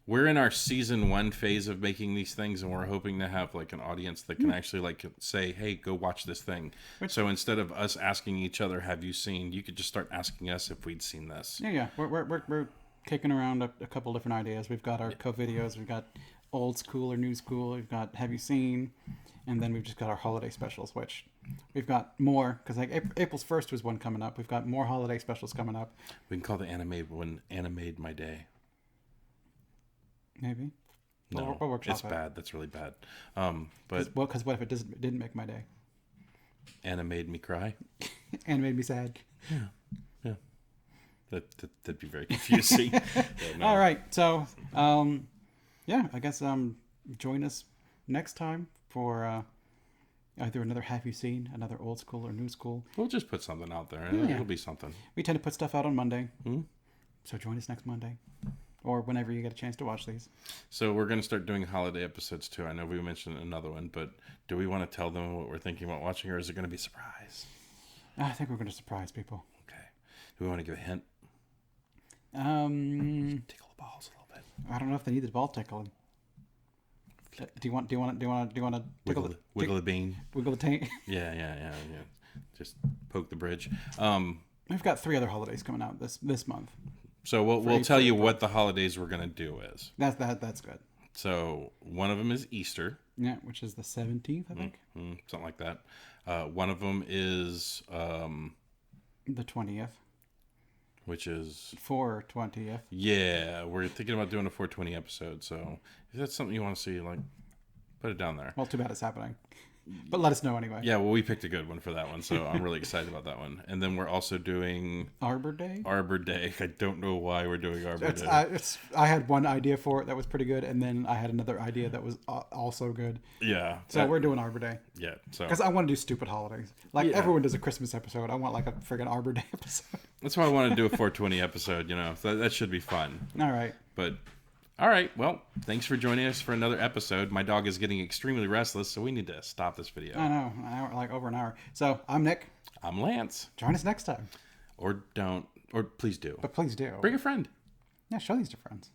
we're in our season 1 phase of making these things, and we're hoping to have like an audience that can actually like say, hey, go watch this thing. So instead of us asking each other, have you seen, you could just start asking us if we'd seen this. Yeah. We're kicking around a couple different ideas. We've got our co-videos, we've got old school or new school, we've got have you seen, and then we've just got our holiday specials, which we've got more, because like April's 1st was one coming up. We've got more holiday specials coming up. We can call the anime one Animate My Day. Maybe. No, we'll workshop it's it. bad. That's really bad. But because what if it didn't make my day? Anna made me cry. And made me sad. Yeah. That'd be very confusing. No. All right. So, I guess join us next time for either another Have You Seen, another old school or new school. We'll just put something out there. It'll be something. We tend to put stuff out on Monday. So join us next Monday. Or whenever you get a chance to watch these. So we're going to start doing holiday episodes too. I know we mentioned another one, but do we want to tell them what we're thinking about watching, or is it going to be a surprise? I think we're going to surprise people. Okay. we want to give a hint? Um, Tickle the balls a little bit. I don't know if they need the ball tickling. Do you want to Wiggle the bean. wiggle the taint? Yeah. Just poke the bridge. We've got 3 other holidays coming out this month. So we'll tell you what the holidays we're gonna do is. That's good. So one of them is Easter. Yeah, which is the 17th, I think. Something like that. One of them is The 20th. which is 4/20th. yeah. We're thinking about doing a 420 episode. So if that's something you want to see, like, put it down there. Well, too bad it's happening. But let us know anyway. Yeah, well, we picked a good one for that one, so I'm really excited about that one. And then we're also doing Arbor Day. Arbor Day. I don't know why we're doing Arbor Day. I had one idea for it that was pretty good, and then I had another idea that was also good. Yeah. So we're doing Arbor Day. Yeah. So Because I want to do stupid holidays. Like everyone does a Christmas episode. I want like a friggin' Arbor Day episode. that's why I want to do a 420 episode. So that should be fun. All right. But all right, well, thanks for joining us for another episode. My dog is getting extremely restless, so we need to stop this video. I know, like over an hour. So I'm Nick. I'm Lance. Join us next time. Or don't, or please do. But please do. Bring a friend. Yeah, show these to friends.